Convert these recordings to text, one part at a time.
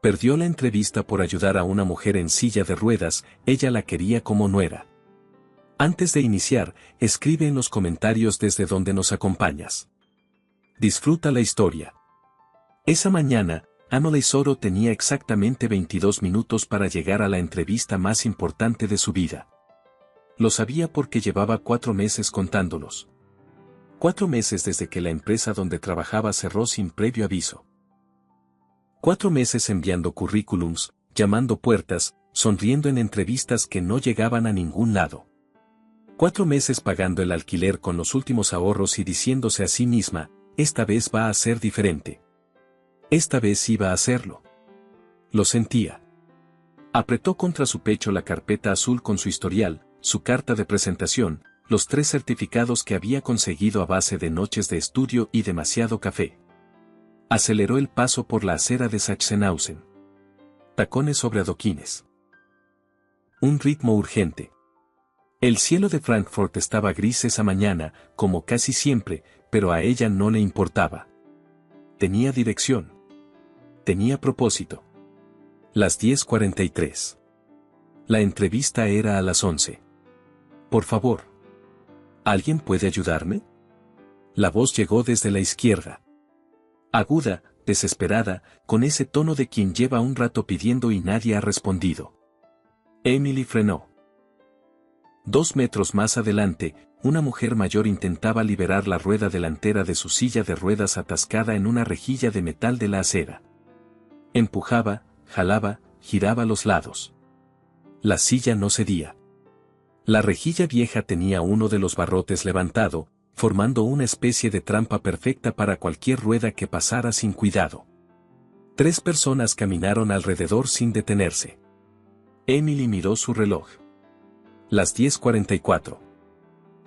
Perdió la entrevista por ayudar a una mujer en silla de ruedas, ella la quería como nuera. Antes de iniciar, escribe en los comentarios desde donde nos acompañas. Disfruta la historia. Esa mañana, Emily Soro tenía exactamente 22 minutos para llegar a la entrevista más importante de su vida. Lo sabía porque llevaba 4 meses contándolos. 4 meses desde que la empresa donde trabajaba cerró sin previo aviso. 4 meses enviando currículums, llamando puertas, sonriendo en entrevistas que no llegaban a ningún lado. 4 meses pagando el alquiler con los últimos ahorros y diciéndose a sí misma, esta vez va a ser diferente. Esta vez iba a hacerlo. Lo sentía. Apretó contra su pecho la carpeta azul con su historial, su carta de presentación, los 3 certificados que había conseguido a base de noches de estudio y demasiado café. Aceleró el paso por la acera de Sachsenhausen. Tacones sobre adoquines. Un ritmo urgente. El cielo de Frankfurt estaba gris esa mañana, como casi siempre, pero a ella no le importaba. Tenía dirección. Tenía propósito. Las 10:43. La entrevista era a las 11. Por favor. ¿Alguien puede ayudarme? La voz llegó desde la izquierda. Aguda, desesperada, con ese tono de quien lleva un rato pidiendo y nadie ha respondido. Emily frenó. 2 metros más adelante, una mujer mayor intentaba liberar la rueda delantera de su silla de ruedas atascada en una rejilla de metal de la acera. Empujaba, jalaba, giraba a los lados. La silla no cedía. La rejilla vieja tenía uno de los barrotes levantado, formando una especie de trampa perfecta para cualquier rueda que pasara sin cuidado. 3 personas caminaron alrededor sin detenerse. Emily miró su reloj. Las 10:44.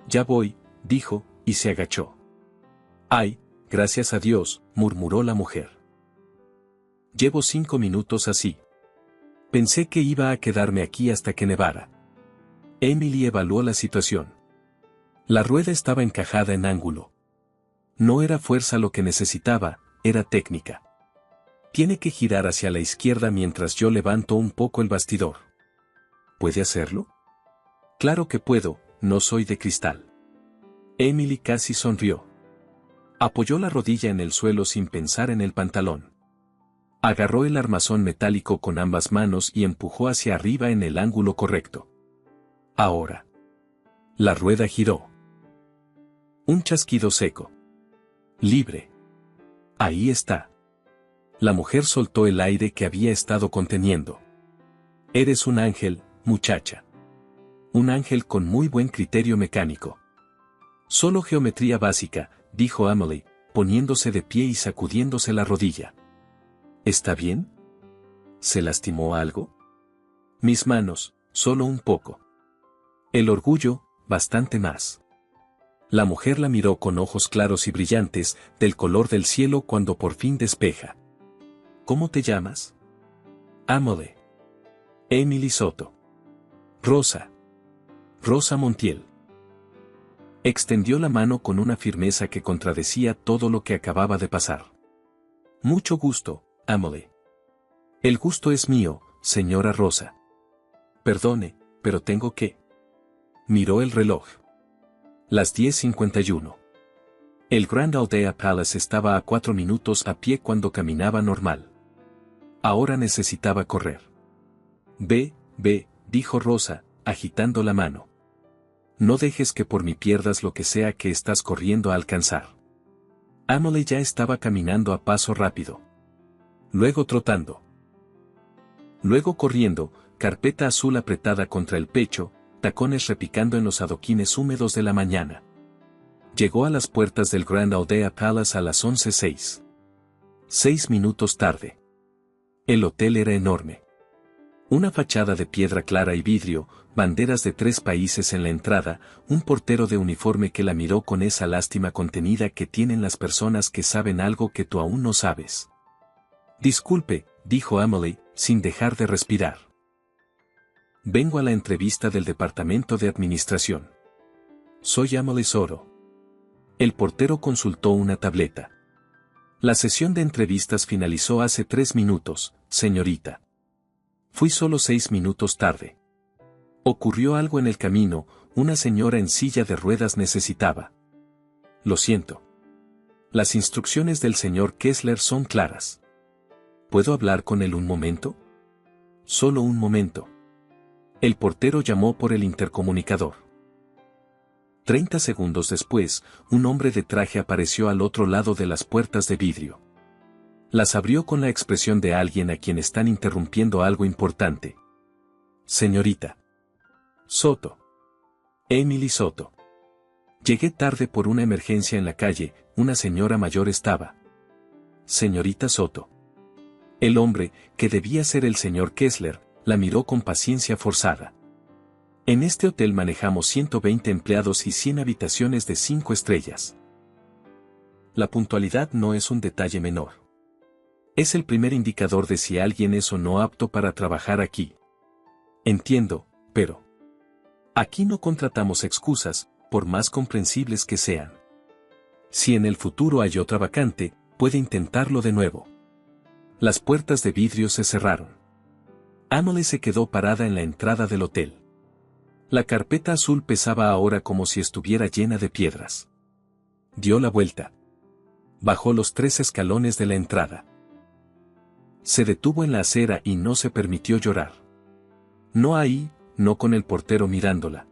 Ya voy, dijo, y se agachó. Ay, gracias a Dios, murmuró la mujer. Llevo 5 minutos así. Pensé que iba a quedarme aquí hasta que nevara. Emily evaluó la situación. La rueda estaba encajada en ángulo. No era fuerza lo que necesitaba, era técnica. Tiene que girar hacia la izquierda mientras yo levanto un poco el bastidor. ¿Puede hacerlo? Claro que puedo, no soy de cristal. Emily casi sonrió. Apoyó la rodilla en el suelo sin pensar en el pantalón. Agarró el armazón metálico con ambas manos y empujó hacia arriba en el ángulo correcto. Ahora. La rueda giró. Un chasquido seco. Libre. Ahí está. La mujer soltó el aire que había estado conteniendo. Eres un ángel, muchacha. Un ángel con muy buen criterio mecánico. Solo geometría básica, dijo Emily, poniéndose de pie y sacudiéndose la rodilla. ¿Está bien? ¿Se lastimó algo? Mis manos, solo un poco. El orgullo, bastante más. La mujer la miró con ojos claros y brillantes, del color del cielo cuando por fin despeja. ¿Cómo te llamas? Emily. Emily Soto. Rosa. Rosa Montiel. Extendió la mano con una firmeza que contradecía todo lo que acababa de pasar. Mucho gusto, Emily. El gusto es mío, señora Rosa. Perdone, pero tengo que... Miró el reloj. Las 10:51. El Grand Aldea Palace estaba a 4 minutos a pie cuando caminaba normal. Ahora necesitaba correr. Ve, dijo Rosa, agitando la mano. No dejes que por mí pierdas lo que sea que estás corriendo a alcanzar. Emily ya estaba caminando a paso rápido. Luego trotando. Luego corriendo, carpeta azul apretada contra el pecho, tacones repicando en los adoquines húmedos de la mañana. Llegó a las puertas del Grand Aldea Palace a las 11:06. 6 minutos tarde. El hotel era enorme. Una fachada de piedra clara y vidrio, banderas de 3 países en la entrada, un portero de uniforme que la miró con esa lástima contenida que tienen las personas que saben algo que tú aún no sabes. Disculpe, dijo Emily, sin dejar de respirar. Vengo a la entrevista del departamento de administración. Soy Emily Soro. El portero consultó una tableta. La sesión de entrevistas finalizó hace 3 minutos, señorita. Fui solo 6 minutos tarde. Ocurrió algo en el camino, una señora en silla de ruedas necesitaba. Lo siento. Las instrucciones del señor Kessler son claras. ¿Puedo hablar con él un momento? Solo un momento. El portero llamó por el intercomunicador. 30 segundos después, un hombre de traje apareció al otro lado de las puertas de vidrio. Las abrió con la expresión de alguien a quien están interrumpiendo algo importante. Señorita Soto. Emily Soto. Llegué tarde por una emergencia en la calle, una señora mayor estaba. Señorita Soto. El hombre, que debía ser el señor Kessler, la miró con paciencia forzada. En este hotel manejamos 120 empleados y 100 habitaciones de 5 estrellas. La puntualidad no es un detalle menor. Es el primer indicador de si alguien es o no apto para trabajar aquí. Entiendo, pero aquí no contratamos excusas, por más comprensibles que sean. Si en el futuro hay otra vacante, puede intentarlo de nuevo. Las puertas de vidrio se cerraron. Emily se quedó parada en la entrada del hotel. La carpeta azul pesaba ahora como si estuviera llena de piedras. Dio la vuelta. Bajó los 3 escalones de la entrada. Se detuvo en la acera y no se permitió llorar. No ahí, no con el portero mirándola.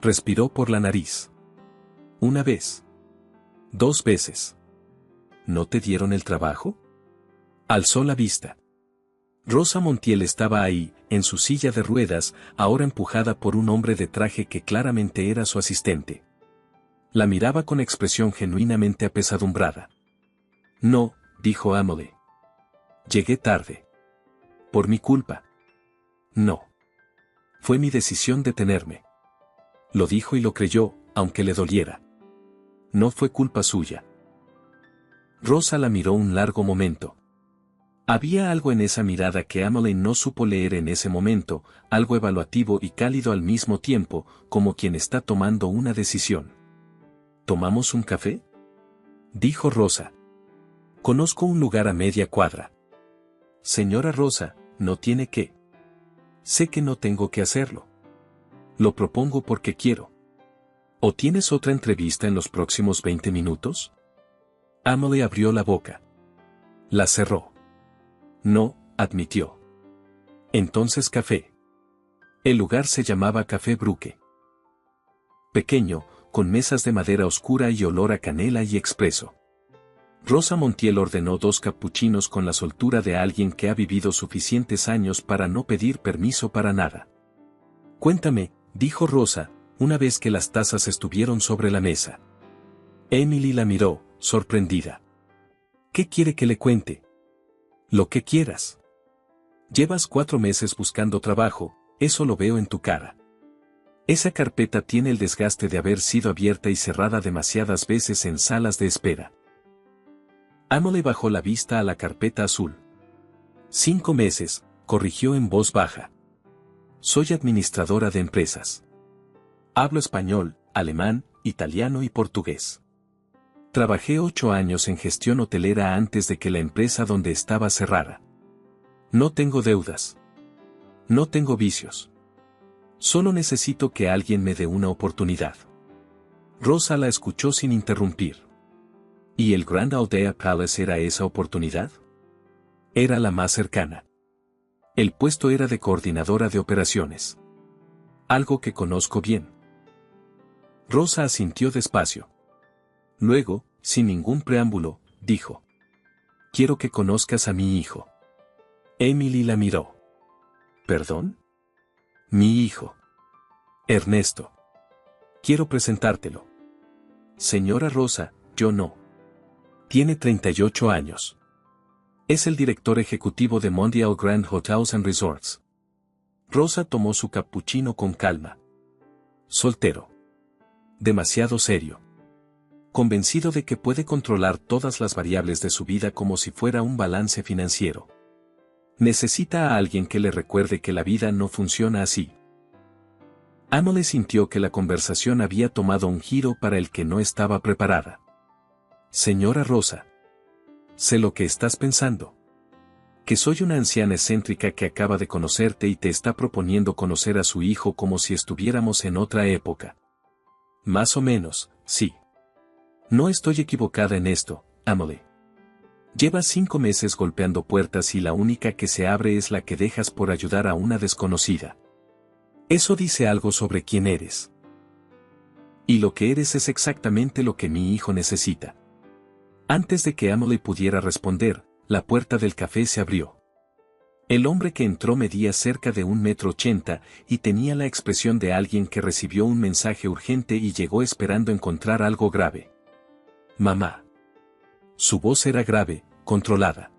Respiró por la nariz. Una vez. 2 veces. ¿No te dieron el trabajo? Alzó la vista. Rosa Montiel estaba ahí, en su silla de ruedas, ahora empujada por un hombre de traje que claramente era su asistente. La miraba con expresión genuinamente apesadumbrada. No, dijo Emily. Llegué tarde. Por mi culpa. No. Fue mi decisión detenerme. Lo dijo y lo creyó, aunque le doliera. No fue culpa suya. Rosa la miró un largo momento. Había algo en esa mirada que Emily no supo leer en ese momento, algo evaluativo y cálido al mismo tiempo, como quien está tomando una decisión. ¿Tomamos un café?, dijo Rosa. Conozco un lugar a media cuadra. Señora Rosa, no tiene que. Sé que no tengo que hacerlo. Lo propongo porque quiero. ¿O tienes otra entrevista en los próximos 20 minutos? Emily abrió la boca. La cerró. No, admitió. Entonces café. El lugar se llamaba Café Bruque. Pequeño, con mesas de madera oscura y olor a canela y expreso. Rosa Montiel ordenó 2 capuchinos con la soltura de alguien que ha vivido suficientes años para no pedir permiso para nada. Cuéntame, dijo Rosa, una vez que las tazas estuvieron sobre la mesa. Emily la miró, sorprendida. ¿Qué quiere que le cuente? Lo que quieras. Llevas 4 meses buscando trabajo, eso lo veo en tu cara. Esa carpeta tiene el desgaste de haber sido abierta y cerrada demasiadas veces en salas de espera. Emily bajó la vista a la carpeta azul. 5 meses, corrigió en voz baja. Soy administradora de empresas. Hablo español, alemán, italiano y portugués. Trabajé 8 años en gestión hotelera antes de que la empresa donde estaba cerrara. No tengo deudas. No tengo vicios. Solo necesito que alguien me dé una oportunidad. Rosa la escuchó sin interrumpir. ¿Y el Grand Aldea Palace era esa oportunidad? Era la más cercana. El puesto era de coordinadora de operaciones. Algo que conozco bien. Rosa asintió despacio. Luego, sin ningún preámbulo, dijo. Quiero que conozcas a mi hijo. Emily la miró. ¿Perdón? Mi hijo. Ernesto. Quiero presentártelo. Señora Rosa, yo no. Tiene 38 años. Es el director ejecutivo de Mondial Grand Hotels and Resorts. Rosa tomó su cappuccino con calma. Soltero. Demasiado serio. Convencido de que puede controlar todas las variables de su vida como si fuera un balance financiero. Necesita a alguien que le recuerde que la vida no funciona así. Emily sintió que la conversación había tomado un giro para el que no estaba preparada. Señora Rosa. Sé lo que estás pensando. Que soy una anciana excéntrica que acaba de conocerte y te está proponiendo conocer a su hijo como si estuviéramos en otra época. Más o menos, sí. No estoy equivocada en esto, Emily. Llevas 5 meses golpeando puertas y la única que se abre es la que dejas por ayudar a una desconocida. Eso dice algo sobre quién eres. Y lo que eres es exactamente lo que mi hijo necesita. Antes de que Emily pudiera responder, la puerta del café se abrió. El hombre que entró medía cerca de 1,80 m y tenía la expresión de alguien que recibió un mensaje urgente y llegó esperando encontrar algo grave. Mamá. Su voz era grave, controlada.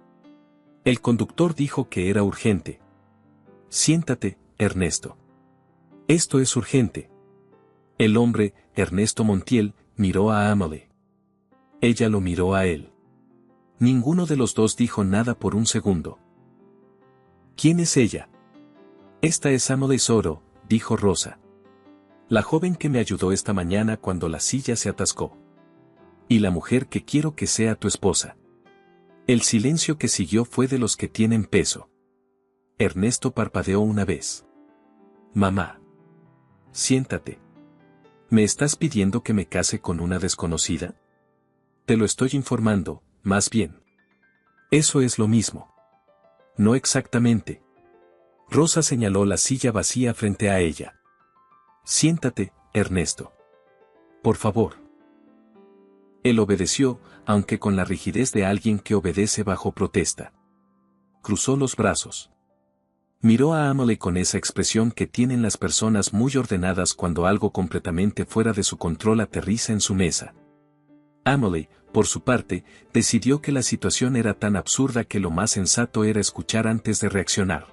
El conductor dijo que era urgente. Siéntate, Ernesto. Esto es urgente. El hombre, Ernesto Montiel, miró a Emily. Ella lo miró a él. Ninguno de los dos dijo nada por un segundo. ¿Quién es ella? Esta es Emily Soro, dijo Rosa. La joven que me ayudó esta mañana cuando la silla se atascó. Y la mujer que quiero que sea tu esposa. El silencio que siguió fue de los que tienen peso. Ernesto parpadeó una vez. Mamá. Siéntate. ¿Me estás pidiendo que me case con una desconocida? Te lo estoy informando, más bien. Eso es lo mismo. No exactamente. Rosa señaló la silla vacía frente a ella. Siéntate, Ernesto. Por favor. Él obedeció, aunque con la rigidez de alguien que obedece bajo protesta. Cruzó los brazos. Miró a Emily con esa expresión que tienen las personas muy ordenadas cuando algo completamente fuera de su control aterriza en su mesa. Emily, por su parte, decidió que la situación era tan absurda que lo más sensato era escuchar antes de reaccionar.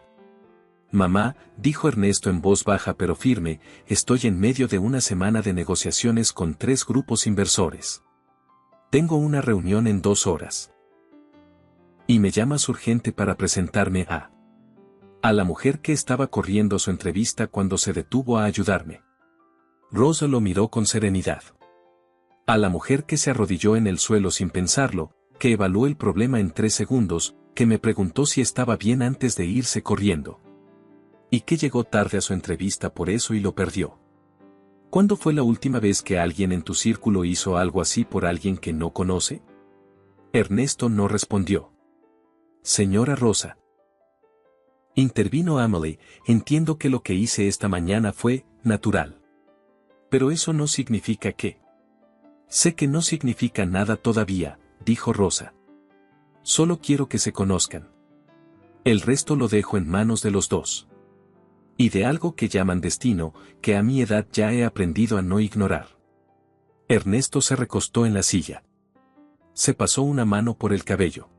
Mamá, dijo Ernesto en voz baja pero firme, estoy en medio de una semana de negociaciones con 3 grupos inversores. Tengo una reunión en 2 horas. Y me llamas urgente para presentarme a la mujer que estaba corriendo su entrevista cuando se detuvo a ayudarme. Rosa lo miró con serenidad. A la mujer que se arrodilló en el suelo sin pensarlo, que evaluó el problema en 3 segundos, que me preguntó si estaba bien antes de irse corriendo. Y que llegó tarde a su entrevista por eso y lo perdió. ¿Cuándo fue la última vez que alguien en tu círculo hizo algo así por alguien que no conoce? Ernesto no respondió. Señora Rosa. Intervino Emily, entiendo que lo que hice esta mañana fue natural. Pero eso no significa que... Sé que no significa nada todavía, dijo Rosa. Solo quiero que se conozcan. El resto lo dejo en manos de los dos. Y de algo que llaman destino, que a mi edad ya he aprendido a no ignorar. Ernesto se recostó en la silla. Se pasó una mano por el cabello.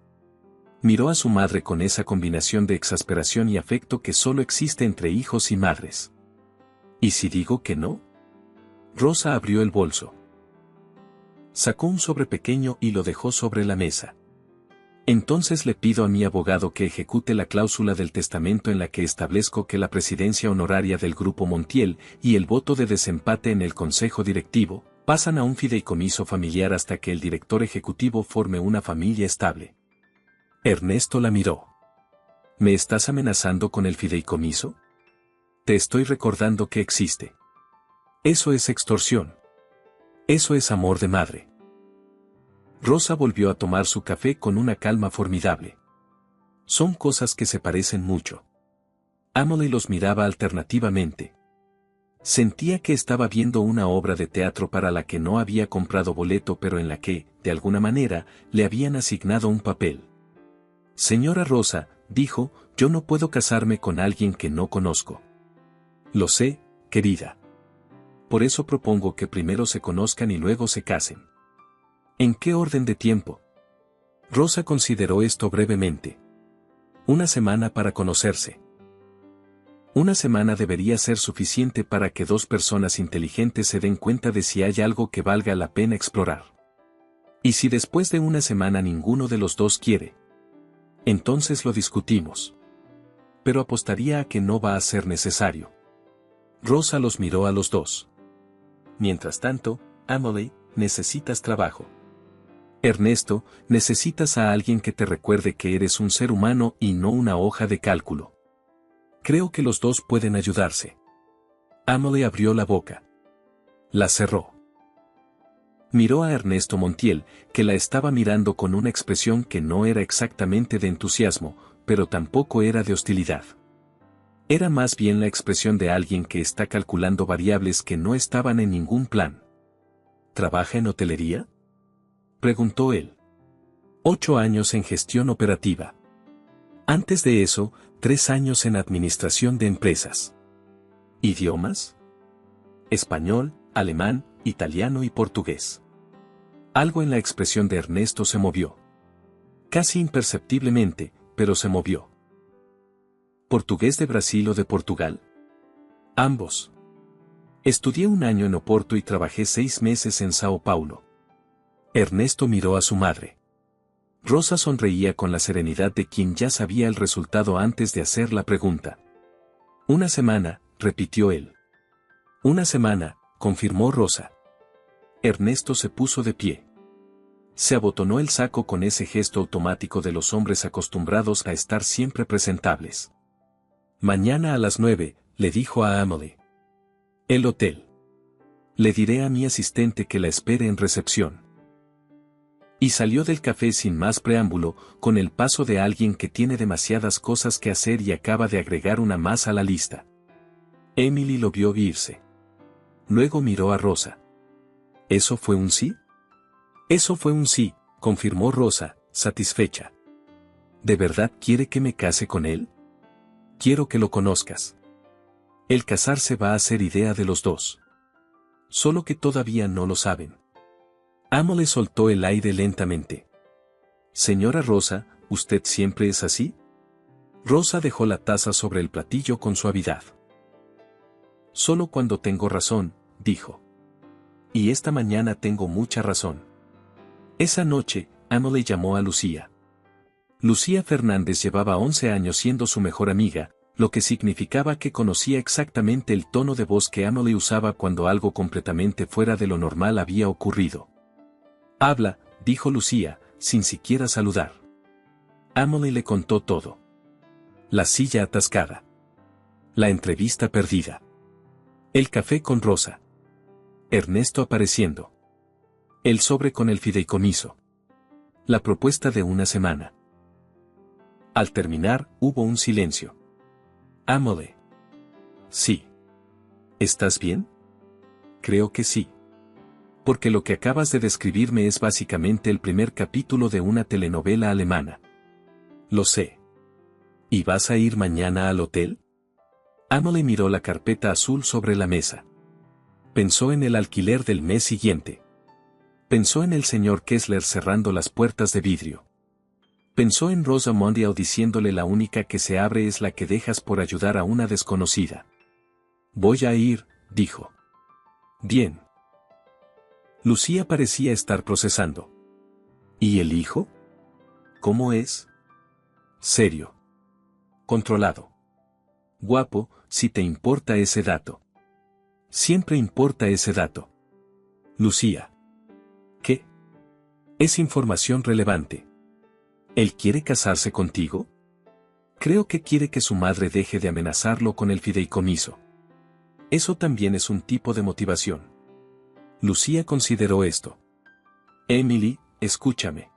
Miró a su madre con esa combinación de exasperación y afecto que solo existe entre hijos y madres. ¿Y si digo que no? Rosa abrió el bolso. Sacó un sobre pequeño y lo dejó sobre la mesa. Entonces le pido a mi abogado que ejecute la cláusula del testamento en la que establezco que la presidencia honoraria del Grupo Montiel y el voto de desempate en el consejo directivo pasan a un fideicomiso familiar hasta que el director ejecutivo forme una familia estable. Ernesto la miró. ¿Me estás amenazando con el fideicomiso? Te estoy recordando que existe. Eso es extorsión. Eso es amor de madre. Rosa volvió a tomar su café con una calma formidable. Son cosas que se parecen mucho. Emily los miraba alternativamente. Sentía que estaba viendo una obra de teatro para la que no había comprado boleto pero en la que, de alguna manera, le habían asignado un papel. Señora Rosa, dijo, yo no puedo casarme con alguien que no conozco. Lo sé, querida. Por eso propongo que primero se conozcan y luego se casen. ¿En qué orden de tiempo? Rosa consideró esto brevemente. 1 semana para conocerse. 1 semana debería ser suficiente para que 2 personas inteligentes se den cuenta de si hay algo que valga la pena explorar. Y si después de 1 semana ninguno de los dos quiere, entonces lo discutimos. Pero apostaría a que no va a ser necesario. Rosa los miró a los dos. Mientras tanto, Emily, necesitas trabajo. Ernesto, necesitas a alguien que te recuerde que eres un ser humano y no una hoja de cálculo. Creo que los dos pueden ayudarse. Amelie abrió la boca. La cerró. Miró a Ernesto Montiel, que la estaba mirando con una expresión que no era exactamente de entusiasmo, pero tampoco era de hostilidad. Era más bien la expresión de alguien que está calculando variables que no estaban en ningún plan. ¿Trabaja en hotelería?, preguntó él. 8 años en gestión operativa. Antes de eso, 3 años en administración de empresas. ¿Idiomas? Español, alemán, italiano y portugués. Algo en la expresión de Ernesto se movió. Casi imperceptiblemente, pero se movió. ¿Portugués de Brasil o de Portugal? Ambos. Estudié 1 año en Oporto y trabajé 6 meses en Sao Paulo. Ernesto miró a su madre. Rosa sonreía con la serenidad de quien ya sabía el resultado antes de hacer la pregunta. 1 semana, repitió él. 1 semana, confirmó Rosa. Ernesto se puso de pie. Se abotonó el saco con ese gesto automático de los hombres acostumbrados a estar siempre presentables. Mañana a las 9, le dijo a Amelie. El hotel. Le diré a mi asistente que la espere en recepción. Y salió del café sin más preámbulo, con el paso de alguien que tiene demasiadas cosas que hacer y acaba de agregar una más a la lista. Emily lo vio irse. Luego miró a Rosa. ¿Eso fue un sí? Eso fue un sí, confirmó Rosa, satisfecha. ¿De verdad quiere que me case con él? Quiero que lo conozcas. El casarse va a ser idea de los dos. Solo que todavía no lo saben. Amelie soltó el aire lentamente. Señora Rosa, ¿usted siempre es así? Rosa dejó la taza sobre el platillo con suavidad. Solo cuando tengo razón, dijo. Y esta mañana tengo mucha razón. Esa noche, Amelie llamó a Lucía. Lucía Fernández llevaba 11 años siendo su mejor amiga, lo que significaba que conocía exactamente el tono de voz que Amelie usaba cuando algo completamente fuera de lo normal había ocurrido. Habla, dijo Lucía, sin siquiera saludar. Amelie le contó todo. La silla atascada. La entrevista perdida. El café con Rosa. Ernesto apareciendo. El sobre con el fideicomiso. La propuesta de 1 semana. Al terminar, hubo un silencio. Amelie. Sí. ¿Estás bien? Creo que sí. Porque lo que acabas de describirme es básicamente el primer capítulo de una telenovela alemana. Lo sé. ¿Y vas a ir mañana al hotel? Amelie miró la carpeta azul sobre la mesa. Pensó en el alquiler del mes siguiente. Pensó en el señor Kessler cerrando las puertas de vidrio. Pensó en Rosa Mondial diciéndole la única que se abre es la que dejas por ayudar a una desconocida. Voy a ir, dijo. Bien. Lucía parecía estar procesando. ¿Y el hijo? ¿Cómo es? Serio. Controlado. Guapo, si te importa ese dato. Siempre importa ese dato. Lucía. ¿Qué? Es información relevante. ¿Él quiere casarse contigo? Creo que quiere que su madre deje de amenazarlo con el fideicomiso. Eso también es un tipo de motivación. Lucía consideró esto. Emily, escúchame.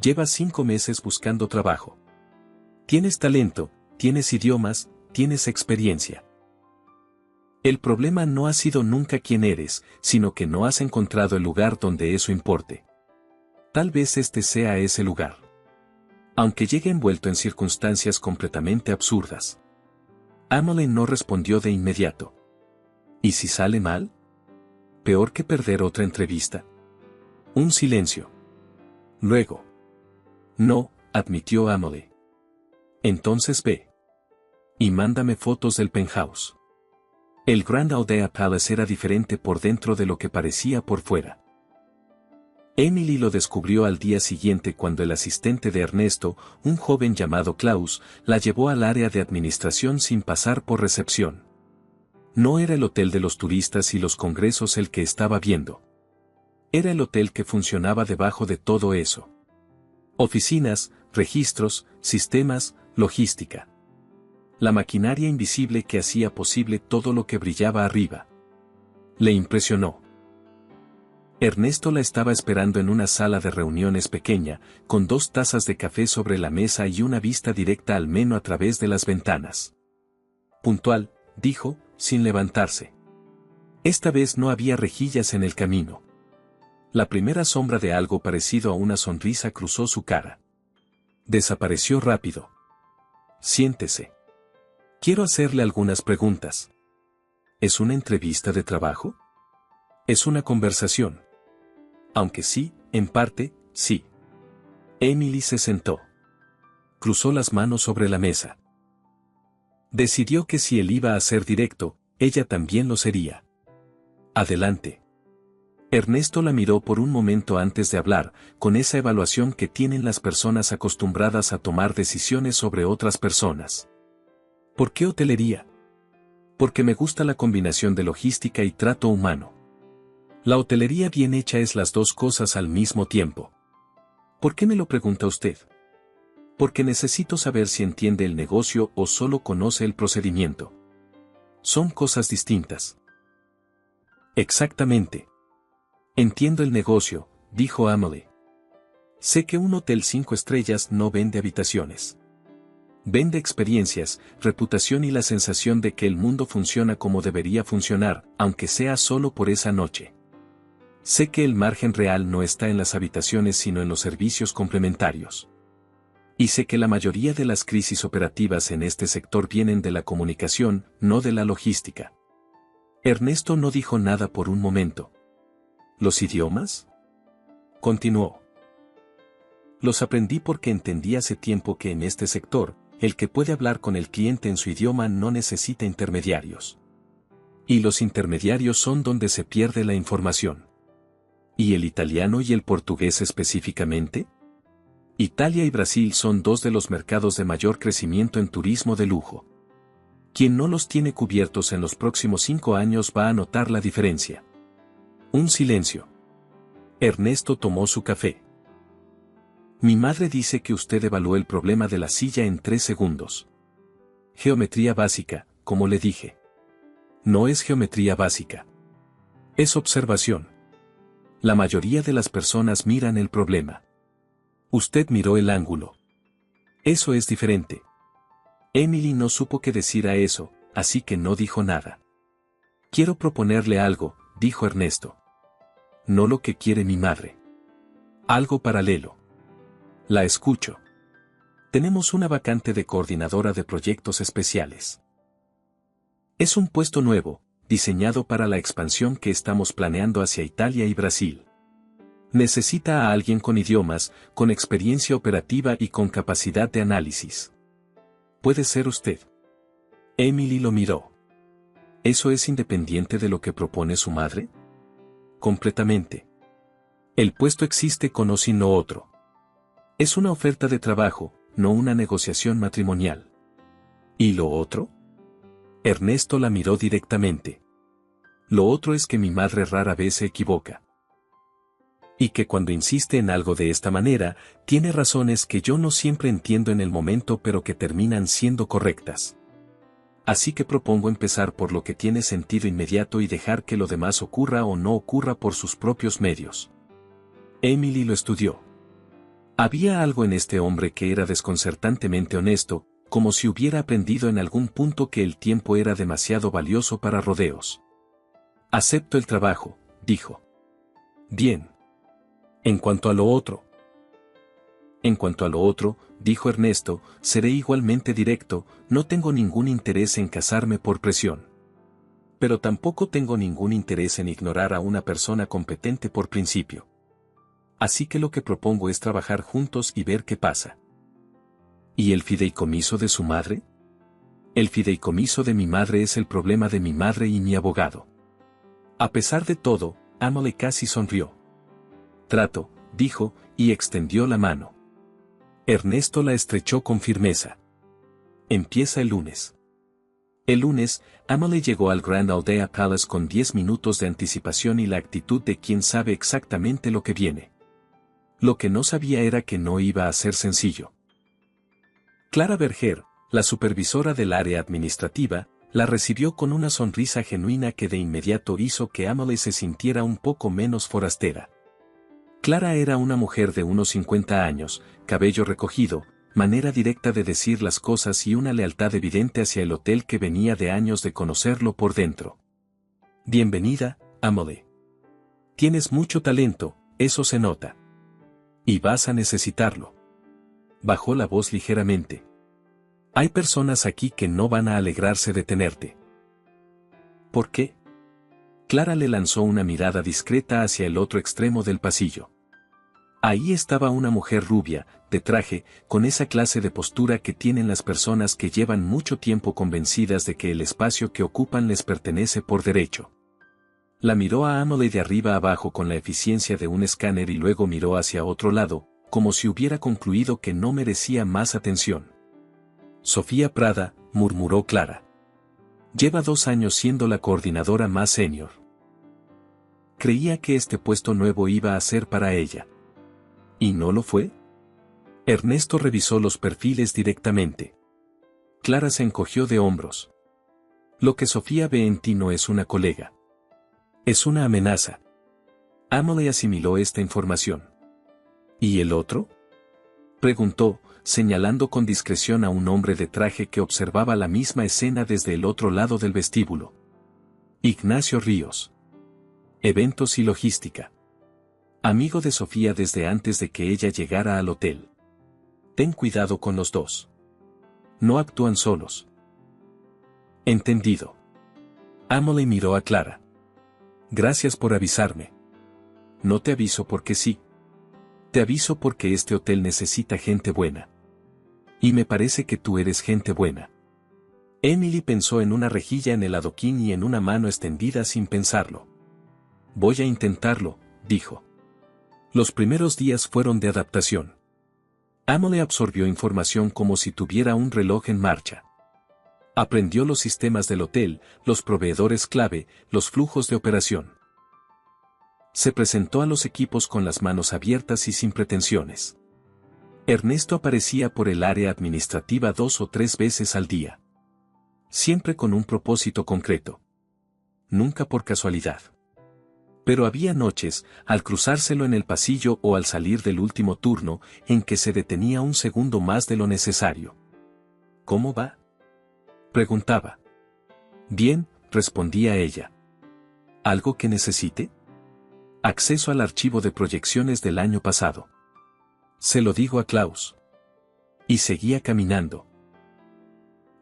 Llevas 5 meses buscando trabajo. Tienes talento, tienes idiomas, tienes experiencia. El problema no ha sido nunca quién eres, sino que no has encontrado el lugar donde eso importe. Tal vez este sea ese lugar. Aunque llegue envuelto en circunstancias completamente absurdas. Amelie no respondió de inmediato. ¿Y si sale mal? ¿Peor que perder otra entrevista? Un silencio. Luego. No, admitió Amelie. Entonces ve. Y mándame fotos del penthouse. El Grand Aldea Palace era diferente por dentro de lo que parecía por fuera. Emily lo descubrió al día siguiente cuando el asistente de Ernesto, un joven llamado Klaus, la llevó al área de administración sin pasar por recepción. No era el hotel de los turistas y los congresos el que estaba viendo. Era el hotel que funcionaba debajo de todo eso. Oficinas, registros, sistemas, logística. La maquinaria invisible que hacía posible todo lo que brillaba arriba. Le impresionó. Ernesto la estaba esperando en una sala de reuniones pequeña, con 2 tazas de café sobre la mesa y una vista directa al menú a través de las ventanas. Puntual, dijo, sin levantarse. Esta vez no había rejillas en el camino. La primera sombra de algo parecido a una sonrisa cruzó su cara. Desapareció rápido. Siéntese. Quiero hacerle algunas preguntas. ¿Es una entrevista de trabajo? ¿Es una conversación? Aunque sí, en parte, sí. Emily se sentó. Cruzó las manos sobre la mesa. Decidió que si él iba a ser directo, ella también lo sería. Adelante. Ernesto la miró por un momento antes de hablar, con esa evaluación que tienen las personas acostumbradas a tomar decisiones sobre otras personas. ¿Por qué hotelería? Porque me gusta la combinación de logística y trato humano. La hotelería bien hecha es las 2 cosas al mismo tiempo. ¿Por qué me lo pregunta usted? Porque necesito saber si entiende el negocio o solo conoce el procedimiento. Son cosas distintas. Exactamente. Entiendo el negocio, dijo Emily. Sé que un hotel 5 estrellas no vende habitaciones. Vende experiencias, reputación y la sensación de que el mundo funciona como debería funcionar, aunque sea solo por esa noche. Sé que el margen real no está en las habitaciones sino en los servicios complementarios. Y sé que la mayoría de las crisis operativas en este sector vienen de la comunicación, no de la logística. Ernesto no dijo nada por un momento. ¿Los idiomas? Continuó. Los aprendí porque entendí hace tiempo que en este sector, el que puede hablar con el cliente en su idioma no necesita intermediarios. Y los intermediarios son donde se pierde la información. ¿Y el italiano y el portugués específicamente? Italia y Brasil son 2 de los mercados de mayor crecimiento en turismo de lujo. Quien no los tiene cubiertos en los próximos 5 años va a notar la diferencia. Un silencio. Ernesto tomó su café. Mi madre dice que usted evaluó el problema de la silla en 3 segundos. Geometría básica, como le dije. No es geometría básica. Es observación. La mayoría de las personas miran el problema. Usted miró el ángulo. Eso es diferente. Emily no supo qué decir a eso, así que no dijo nada. Quiero proponerle algo, dijo Ernesto. No lo que quiere mi madre. Algo paralelo. La escucho. Tenemos una vacante de coordinadora de proyectos especiales. Es un puesto nuevo, diseñado para la expansión que estamos planeando hacia Italia y Brasil. Necesita a alguien con idiomas, con experiencia operativa y con capacidad de análisis. ¿Puede ser usted? Emily lo miró. ¿Eso es independiente de lo que propone su madre? Completamente. El puesto existe con o sin lo otro. Es una oferta de trabajo, no una negociación matrimonial. ¿Y lo otro? Ernesto la miró directamente. Lo otro es que mi madre rara vez se equivoca. Y que cuando insiste en algo de esta manera, tiene razones que yo no siempre entiendo en el momento pero que terminan siendo correctas. Así que propongo empezar por lo que tiene sentido inmediato y dejar que lo demás ocurra o no ocurra por sus propios medios. Emily lo estudió. Había algo en este hombre que era desconcertantemente honesto, como si hubiera aprendido en algún punto que el tiempo era demasiado valioso para rodeos. Acepto el trabajo, dijo. Bien. En cuanto a lo otro. En cuanto a lo otro, dijo Ernesto, seré igualmente directo, no tengo ningún interés en casarme por presión. Pero tampoco tengo ningún interés en ignorar a una persona competente por principio. Así que lo que propongo es trabajar juntos y ver qué pasa. ¿Y el fideicomiso de su madre? El fideicomiso de mi madre es el problema de mi madre y mi abogado. A pesar de todo, Emily casi sonrió. Trato, dijo, y extendió la mano. Ernesto la estrechó con firmeza. Empieza el lunes. El lunes, Emily llegó al Grand Aldea Palace con 10 minutos de anticipación y la actitud de quien sabe exactamente lo que viene. Lo que no sabía era que no iba a ser sencillo. Clara Berger, la supervisora del área administrativa, la recibió con una sonrisa genuina que de inmediato hizo que Emily se sintiera un poco menos forastera. Clara era una mujer de unos 50 años, cabello recogido, manera directa de decir las cosas y una lealtad evidente hacia el hotel que venía de años de conocerlo por dentro. Bienvenida, Emily. Tienes mucho talento, eso se nota. Y vas a necesitarlo. Bajó la voz ligeramente. Hay personas aquí que no van a alegrarse de tenerte. ¿Por qué? Clara le lanzó una mirada discreta hacia el otro extremo del pasillo. Ahí estaba una mujer rubia, de traje, con esa clase de postura que tienen las personas que llevan mucho tiempo convencidas de que el espacio que ocupan les pertenece por derecho. La miró a Emily de arriba abajo con la eficiencia de un escáner y luego miró hacia otro lado, como si hubiera concluido que no merecía más atención. Sofía Prada, murmuró Clara. Lleva 2 años siendo la coordinadora más senior. Creía que este puesto nuevo iba a ser para ella. ¿Y no lo fue? Ernesto revisó los perfiles directamente. Clara se encogió de hombros. Lo que Sofía ve en ti no es una colega. Es una amenaza. Emily asimiló esta información. ¿Y el otro? Preguntó, señalando con discreción a un hombre de traje que observaba la misma escena desde el otro lado del vestíbulo. Ignacio Ríos. Eventos y logística. Amigo de Sofía desde antes de que ella llegara al hotel. Ten cuidado con los dos. No actúan solos. Entendido. Emily miró a Clara. Gracias por avisarme. No te aviso porque sí. Te aviso porque este hotel necesita gente buena. Y me parece que tú eres gente buena. Emily pensó en una rejilla en el adoquín y en una mano extendida sin pensarlo. Voy a intentarlo, dijo. Los primeros días fueron de adaptación. Emily absorbió información como si tuviera un reloj en marcha. Aprendió los sistemas del hotel, los proveedores clave, los flujos de operación. Se presentó a los equipos con las manos abiertas y sin pretensiones. Ernesto aparecía por el área administrativa 2 o 3 veces al día. Siempre con un propósito concreto. Nunca por casualidad. Pero había noches, al cruzárselo en el pasillo o al salir del último turno, en que se detenía un segundo más de lo necesario. ¿Cómo va?, preguntaba. Bien, respondía ella. ¿Algo que necesite? Acceso al archivo de proyecciones del año pasado. Se lo digo a Klaus. Y seguía caminando.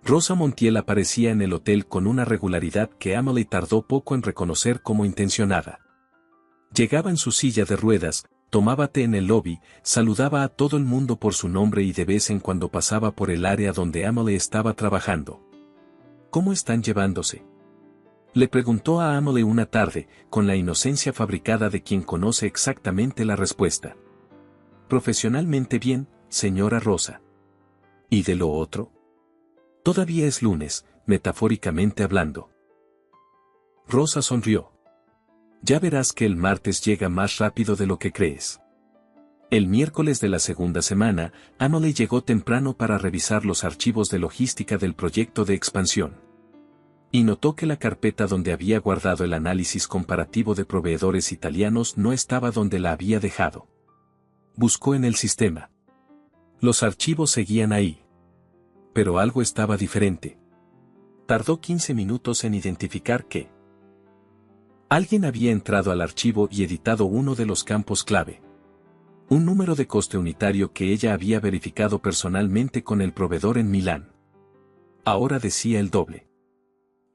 Rosa Montiel aparecía en el hotel con una regularidad que Emily tardó poco en reconocer como intencionada. Llegaba en su silla de ruedas, tomaba té en el lobby, saludaba a todo el mundo por su nombre y de vez en cuando pasaba por el área donde Emily estaba trabajando. ¿Cómo están llevándose?, le preguntó a Emily una tarde, con la inocencia fabricada de quien conoce exactamente la respuesta. Profesionalmente bien, señora Rosa. ¿Y de lo otro? Todavía es lunes, metafóricamente hablando. Rosa sonrió. Ya verás que el martes llega más rápido de lo que crees. El miércoles de la segunda semana, Emily llegó temprano para revisar los archivos de logística del proyecto de expansión. Y notó que la carpeta donde había guardado el análisis comparativo de proveedores italianos no estaba donde la había dejado. Buscó en el sistema. Los archivos seguían ahí. Pero algo estaba diferente. Tardó 15 minutos en identificar que alguien había entrado al archivo y editado uno de los campos clave. Un número de coste unitario que ella había verificado personalmente con el proveedor en Milán. Ahora decía el doble.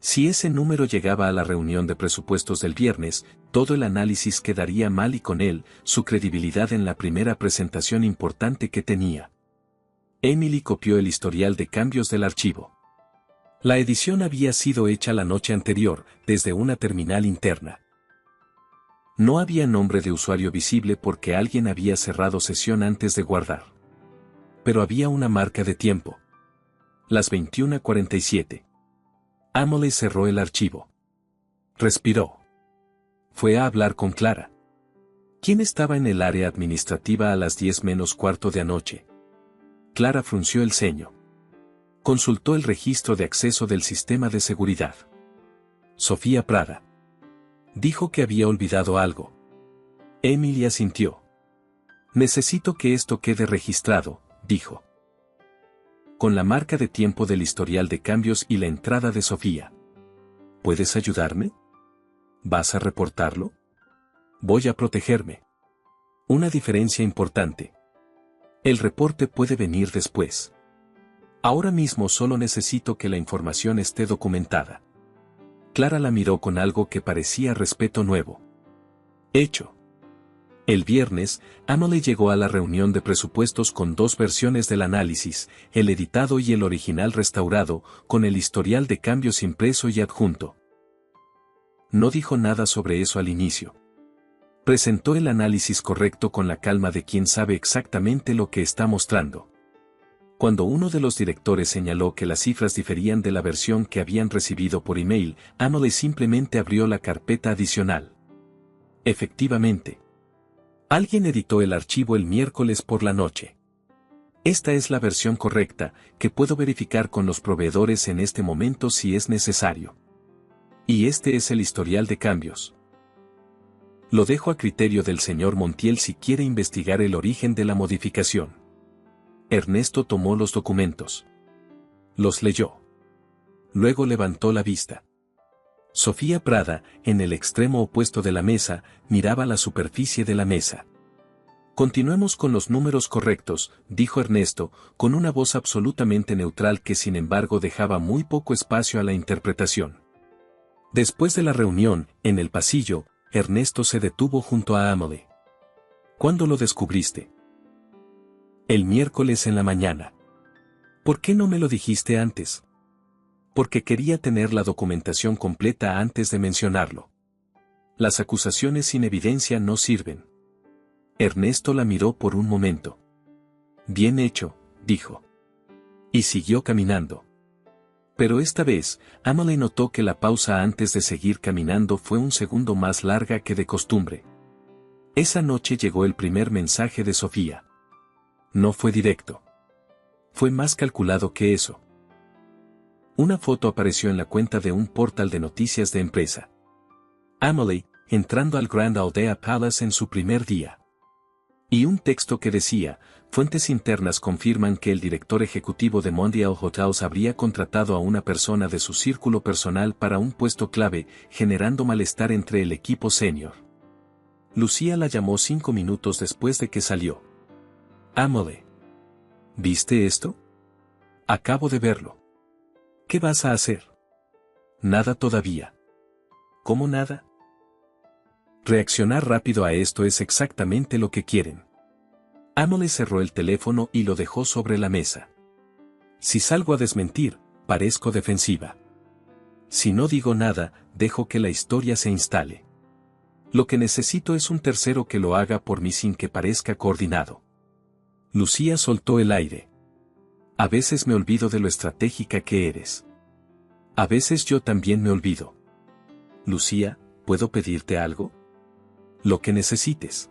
Si ese número llegaba a la reunión de presupuestos del viernes, todo el análisis quedaría mal y con él, su credibilidad en la primera presentación importante que tenía. Emily copió el historial de cambios del archivo. La edición había sido hecha la noche anterior, desde una terminal interna. No había nombre de usuario visible porque alguien había cerrado sesión antes de guardar. Pero había una marca de tiempo. Las 21:47. Emily cerró el archivo. Respiró. Fue a hablar con Clara. ¿Quién estaba en el área administrativa a las 10 menos cuarto de anoche? Clara frunció el ceño. Consultó el registro de acceso del sistema de seguridad. Sofía Prada. Dijo que había olvidado algo. Emily asintió. Necesito que esto quede registrado, dijo. Con la marca de tiempo del historial de cambios y la entrada de Sofía. ¿Puedes ayudarme? ¿Vas a reportarlo? Voy a protegerme. Una diferencia importante. El reporte puede venir después. Ahora mismo solo necesito que la información esté documentada. Clara la miró con algo que parecía respeto nuevo. Hecho. El viernes, Emily llegó a la reunión de presupuestos con dos versiones del análisis, el editado y el original restaurado, con el historial de cambios impreso y adjunto. No dijo nada sobre eso al inicio. Presentó el análisis correcto con la calma de quien sabe exactamente lo que está mostrando. Cuando uno de los directores señaló que las cifras diferían de la versión que habían recibido por email, Emily simplemente abrió la carpeta adicional. Efectivamente. Alguien editó el archivo el miércoles por la noche. Esta es la versión correcta, que puedo verificar con los proveedores en este momento si es necesario. Y este es el historial de cambios. Lo dejo a criterio del señor Montiel si quiere investigar el origen de la modificación. Ernesto tomó los documentos. Los leyó. Luego levantó la vista. Sofía Prada, en el extremo opuesto de la mesa, miraba la superficie de la mesa. Continuemos con los números correctos, dijo Ernesto, con una voz absolutamente neutral que sin embargo dejaba muy poco espacio a la interpretación. Después de la reunión, en el pasillo, Ernesto se detuvo junto a Emily. ¿Cuándo lo descubriste? El miércoles en la mañana. ¿Por qué no me lo dijiste antes? Porque quería tener la documentación completa antes de mencionarlo. Las acusaciones sin evidencia no sirven. Ernesto la miró por un momento. Bien hecho, dijo. Y siguió caminando. Pero esta vez, Emily notó que la pausa antes de seguir caminando fue un segundo más larga que de costumbre. Esa noche llegó el primer mensaje de Sofía. No fue directo. Fue más calculado que eso. Una foto apareció en la cuenta de un portal de noticias de empresa. Emily, entrando al Grand Aldea Palace en su primer día. Y un texto que decía, fuentes internas confirman que el director ejecutivo de Mondial Hotels habría contratado a una persona de su círculo personal para un puesto clave, generando malestar entre el equipo senior. Lucía la llamó 5 minutos después de que salió. Emily. ¿Viste esto? Acabo de verlo. ¿Qué vas a hacer? Nada todavía. ¿Cómo nada? Reaccionar rápido a esto es exactamente lo que quieren. Emily cerró el teléfono y lo dejó sobre la mesa. Si salgo a desmentir, parezco defensiva. Si no digo nada, dejo que la historia se instale. Lo que necesito es un tercero que lo haga por mí sin que parezca coordinado. Lucía soltó el aire. A veces me olvido de lo estratégica que eres. A veces yo también me olvido. Lucía, ¿puedo pedirte algo? Lo que necesites.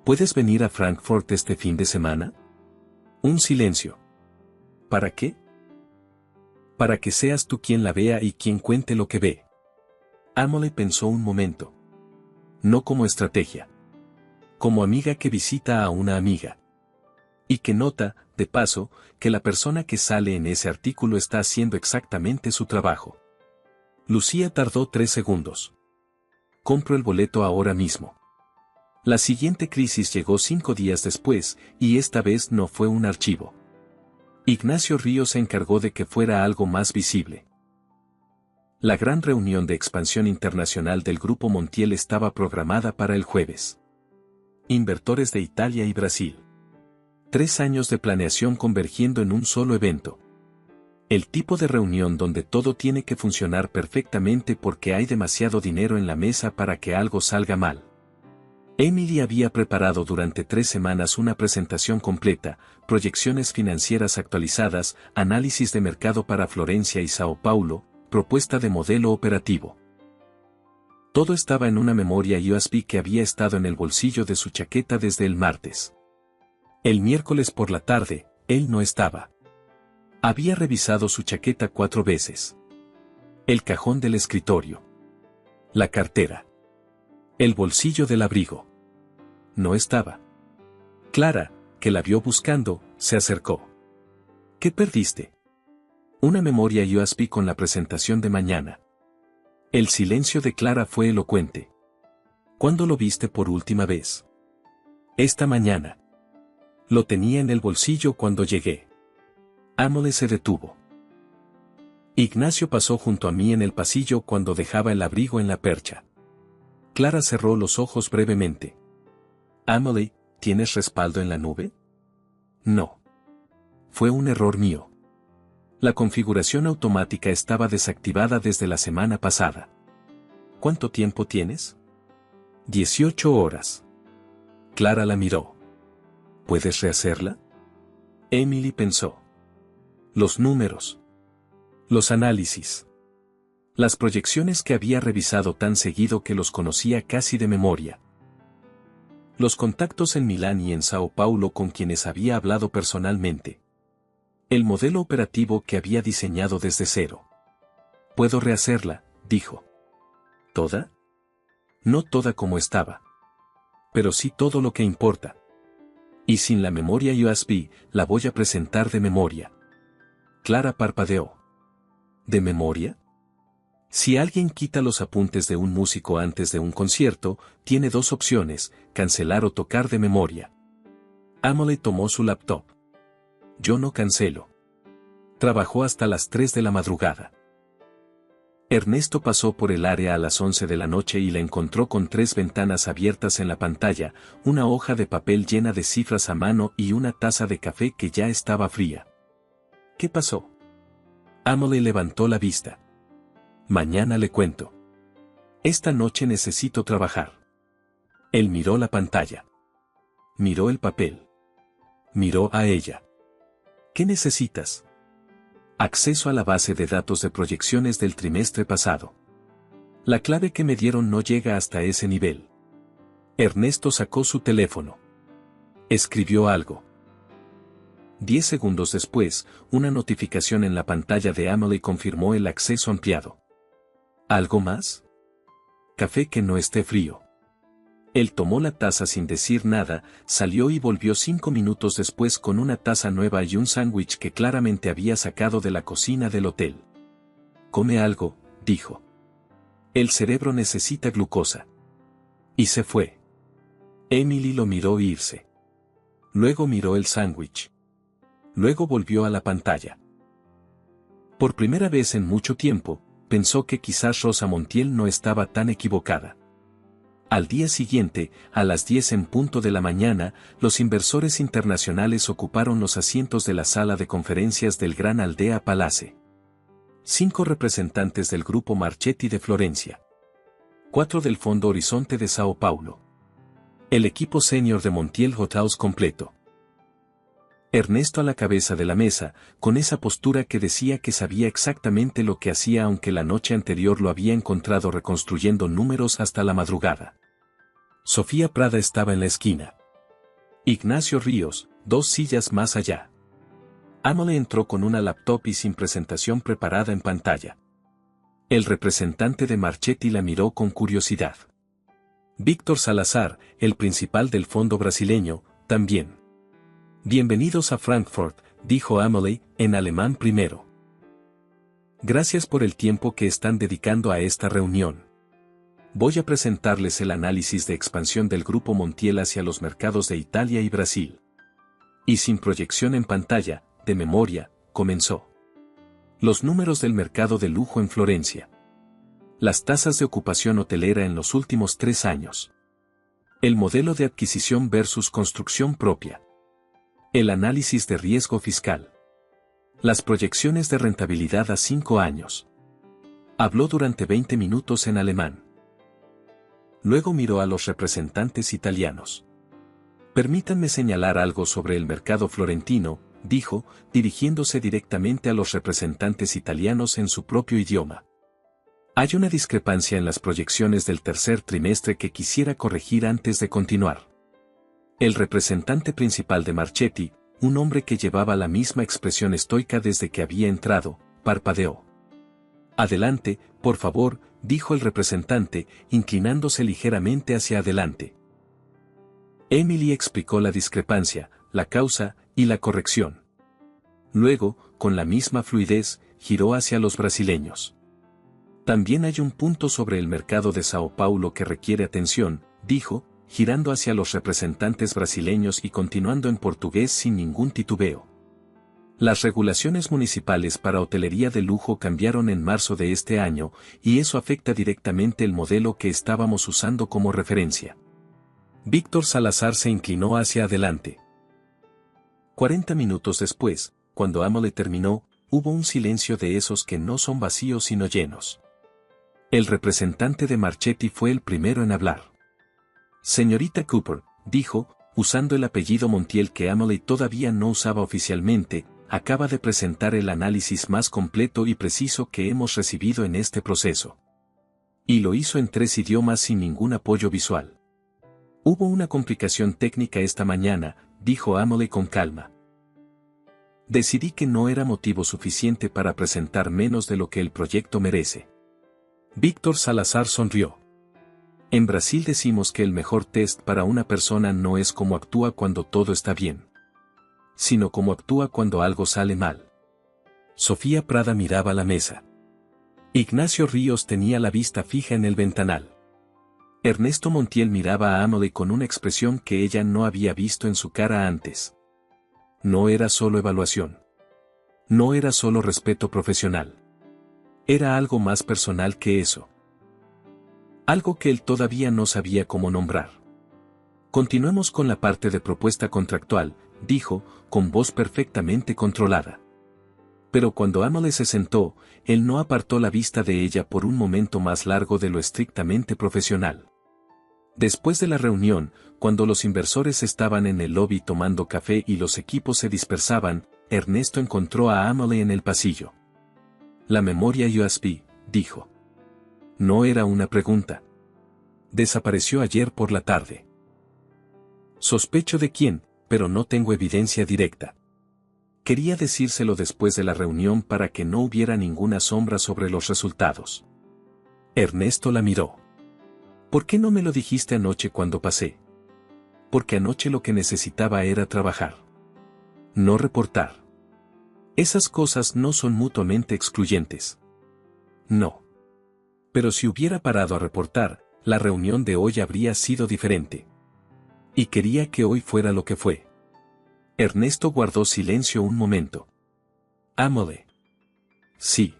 ¿Puedes venir a Frankfurt este fin de semana? Un silencio. ¿Para qué? Para que seas tú quien la vea y quien cuente lo que ve. Emily pensó un momento. No como estrategia. Como amiga que visita a una amiga. Y que nota, de paso, que la persona que sale en ese artículo está haciendo exactamente su trabajo. Lucía tardó 3 segundos. Compro el boleto ahora mismo. La siguiente crisis llegó 5 días después, y esta vez no fue un archivo. Ignacio Ríos se encargó de que fuera algo más visible. La gran reunión de expansión internacional del Grupo Montiel estaba programada para el jueves. Inversores de Italia y Brasil. 3 años de planeación convergiendo en un solo evento. El tipo de reunión donde todo tiene que funcionar perfectamente porque hay demasiado dinero en la mesa para que algo salga mal. Emily había preparado durante 3 semanas una presentación completa, proyecciones financieras actualizadas, análisis de mercado para Florencia y Sao Paulo, propuesta de modelo operativo. Todo estaba en una memoria USB que había estado en el bolsillo de su chaqueta desde el martes. El miércoles por la tarde, él no estaba. Había revisado su chaqueta 4 veces. El cajón del escritorio. La cartera. El bolsillo del abrigo. No estaba. Clara, que la vio buscando, se acercó. ¿Qué perdiste? Una memoria USB con la presentación de mañana. El silencio de Clara fue elocuente. ¿Cuándo lo viste por última vez? Esta mañana. Lo tenía en el bolsillo cuando llegué. Amelie se detuvo. Ignacio pasó junto a mí en el pasillo cuando dejaba el abrigo en la percha. Clara cerró los ojos brevemente. Amelie, ¿tienes respaldo en la nube? No. Fue un error mío. La configuración automática estaba desactivada desde la semana pasada. ¿Cuánto tiempo tienes? 18 horas. Clara la miró. ¿Puedes rehacerla? Emily pensó. Los números. Los análisis. Las proyecciones que había revisado tan seguido que los conocía casi de memoria. Los contactos en Milán y en Sao Paulo con quienes había hablado personalmente. El modelo operativo que había diseñado desde cero. Puedo rehacerla, dijo. ¿Toda? No toda como estaba. Pero sí todo lo que importa. Y sin la memoria USB, la voy a presentar de memoria. Clara parpadeó. ¿De memoria? Si alguien quita los apuntes de un músico antes de un concierto, tiene 2 opciones, cancelar o tocar de memoria. Amelie tomó su laptop. Yo no cancelo. Trabajó hasta las 3 de la madrugada. Ernesto pasó por el área a las 11 de la noche y la encontró con 3 ventanas abiertas en la pantalla, una hoja de papel llena de cifras a mano y una taza de café que ya estaba fría. ¿Qué pasó? Amelie levantó la vista. Mañana le cuento. Esta noche necesito trabajar. Él miró la pantalla. Miró el papel. Miró a ella. ¿Qué necesitas? Acceso a la base de datos de proyecciones del trimestre pasado. La clave que me dieron no llega hasta ese nivel. Ernesto sacó su teléfono. Escribió algo. 10 segundos después, una notificación en la pantalla de Amelie confirmó el acceso ampliado. ¿Algo más? Café que no esté frío. Él tomó la taza sin decir nada, salió y volvió 5 minutos después con una taza nueva y un sándwich que claramente había sacado de la cocina del hotel. Come algo, dijo. El cerebro necesita glucosa. Y se fue. Emily lo miró irse. Luego miró el sándwich. Luego volvió a la pantalla. Por primera vez en mucho tiempo, pensó que quizás Rosa Montiel no estaba tan equivocada. Al día siguiente, a las 10 en punto de la mañana, los inversores internacionales ocuparon los asientos de la sala de conferencias del Gran Aldea Palace. 5 representantes del grupo Marchetti de Florencia. 4 del Fondo Horizonte de Sao Paulo. El equipo senior de Montiel Hothouse completo. Ernesto a la cabeza de la mesa, con esa postura que decía que sabía exactamente lo que hacía aunque la noche anterior lo había encontrado reconstruyendo números hasta la madrugada. Sofía Prada estaba en la esquina. Ignacio Ríos, 2 sillas más allá. Amelie entró con una laptop y sin presentación preparada en pantalla. El representante de Marchetti la miró con curiosidad. Víctor Salazar, el principal del fondo brasileño, también. Bienvenidos a Frankfurt, dijo Amelie, en alemán primero. Gracias por el tiempo que están dedicando a esta reunión. Voy a presentarles el análisis de expansión del Grupo Montiel hacia los mercados de Italia y Brasil. Y sin proyección en pantalla, de memoria, comenzó. Los números del mercado de lujo en Florencia. Las tasas de ocupación hotelera en los últimos 3 años. El modelo de adquisición versus construcción propia. El análisis de riesgo fiscal. Las proyecciones de rentabilidad a 5 años. Habló durante 20 minutos en alemán. Luego miró a los representantes italianos. Permítanme señalar algo sobre el mercado florentino, dijo, dirigiéndose directamente a los representantes italianos en su propio idioma. Hay una discrepancia en las proyecciones del tercer trimestre que quisiera corregir antes de continuar. El representante principal de Marchetti, un hombre que llevaba la misma expresión estoica desde que había entrado, parpadeó. Adelante, por favor, dijo el representante, inclinándose ligeramente hacia adelante. Emily explicó la discrepancia, la causa y la corrección. Luego, con la misma fluidez, giró hacia los brasileños. También hay un punto sobre el mercado de Sao Paulo que requiere atención, dijo, girando hacia los representantes brasileños y continuando en portugués sin ningún titubeo. Las regulaciones municipales para hotelería de lujo cambiaron en marzo de este año, y eso afecta directamente el modelo que estábamos usando como referencia. Víctor Salazar se inclinó hacia adelante. 40 minutos después, cuando Amelie terminó, hubo un silencio de esos que no son vacíos sino llenos. El representante de Marchetti fue el primero en hablar. Señorita Cooper, dijo, usando el apellido Montiel que Amelie todavía no usaba oficialmente, acaba de presentar el análisis más completo y preciso que hemos recibido en este proceso. Y lo hizo en 3 idiomas sin ningún apoyo visual. Hubo una complicación técnica esta mañana, dijo Amelie con calma. Decidí que no era motivo suficiente para presentar menos de lo que el proyecto merece. Víctor Salazar sonrió. En Brasil decimos que el mejor test para una persona no es cómo actúa cuando todo está bien, sino cómo actúa cuando algo sale mal. Sofía Prada miraba la mesa. Ignacio Ríos tenía la vista fija en el ventanal. Ernesto Montiel miraba a Amelie con una expresión que ella no había visto en su cara antes. No era solo evaluación. No era solo respeto profesional. Era algo más personal que eso. Algo que él todavía no sabía cómo nombrar. Continuemos con la parte de propuesta contractual, dijo, con voz perfectamente controlada. Pero cuando Amelie se sentó, él no apartó la vista de ella por un momento más largo de lo estrictamente profesional. Después de la reunión, cuando los inversores estaban en el lobby tomando café y los equipos se dispersaban, Ernesto encontró a Amelie en el pasillo. La memoria USB, dijo. No era una pregunta. Desapareció ayer por la tarde. Sospecho de quién, pero no tengo evidencia directa. Quería decírselo después de la reunión para que no hubiera ninguna sombra sobre los resultados. Ernesto la miró. ¿Por qué no me lo dijiste anoche cuando pasé? Porque anoche lo que necesitaba era trabajar. No reportar. Esas cosas no son mutuamente excluyentes. No. Pero si hubiera parado a reportar, la reunión de hoy habría sido diferente. Y quería que hoy fuera lo que fue. Ernesto guardó silencio un momento. Amelie. Sí.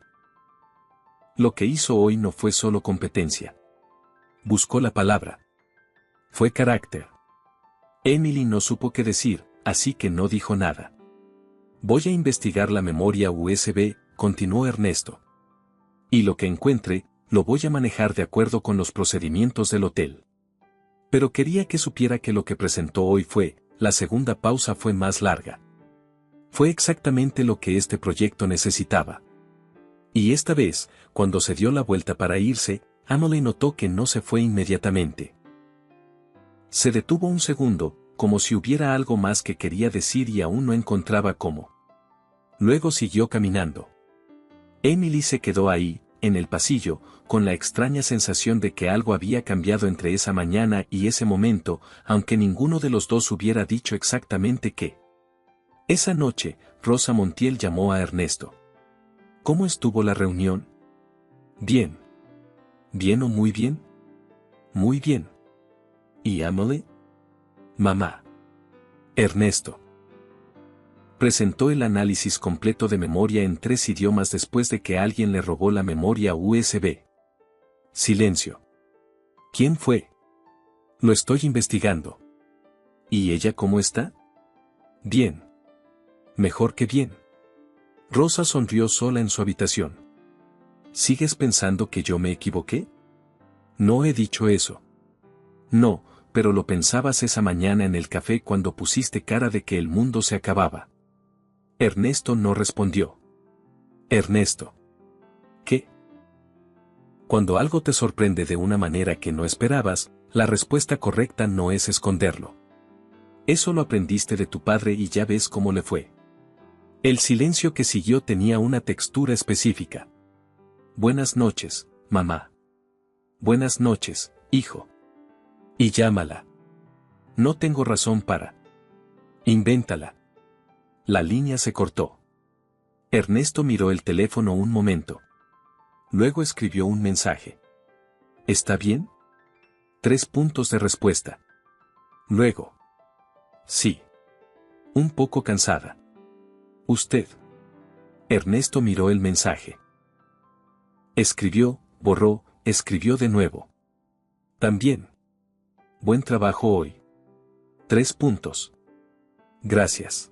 Lo que hizo hoy no fue solo competencia. Buscó la palabra. Fue carácter. Emily no supo qué decir, así que no dijo nada. Voy a investigar la memoria USB, continuó Ernesto. Y lo que encuentre, lo voy a manejar de acuerdo con los procedimientos del hotel. Pero quería que supiera que lo que presentó hoy fue, la segunda pausa fue más larga. Fue exactamente lo que este proyecto necesitaba. Y esta vez, cuando se dio la vuelta para irse, Amelie notó que no se fue inmediatamente. Se detuvo un segundo, como si hubiera algo más que quería decir y aún no encontraba cómo. Luego siguió caminando. Emily se quedó ahí, en el pasillo, con la extraña sensación de que algo había cambiado entre esa mañana y ese momento, aunque ninguno de los dos hubiera dicho exactamente qué. Esa noche, Rosa Montiel llamó a Ernesto. ¿Cómo estuvo la reunión? Bien. ¿Bien o muy bien? Muy bien. ¿Y Amelie? Mamá. Ernesto. Presentó el análisis completo de memoria en 3 idiomas después de que alguien le robó la memoria USB. Silencio. ¿Quién fue? Lo estoy investigando. ¿Y ella cómo está? Bien. Mejor que bien. Rosa sonrió sola en su habitación. ¿Sigues pensando que yo me equivoqué? No he dicho eso. No, pero lo pensabas esa mañana en el café cuando pusiste cara de que el mundo se acababa. Ernesto no respondió. Ernesto. ¿Qué? Cuando algo te sorprende de una manera que no esperabas, la respuesta correcta no es esconderlo. Eso lo aprendiste de tu padre y ya ves cómo le fue. El silencio que siguió tenía una textura específica. Buenas noches, mamá. Buenas noches, hijo. Y llámala. No tengo razón para. Invéntala. La línea se cortó. Ernesto miró el teléfono un momento. Luego escribió un mensaje. ¿Está bien? 3 puntos de respuesta. Luego. Sí. Un poco cansada. Usted. Ernesto miró el mensaje. Escribió, borró, escribió de nuevo. También. Buen trabajo hoy. 3 puntos. Gracias.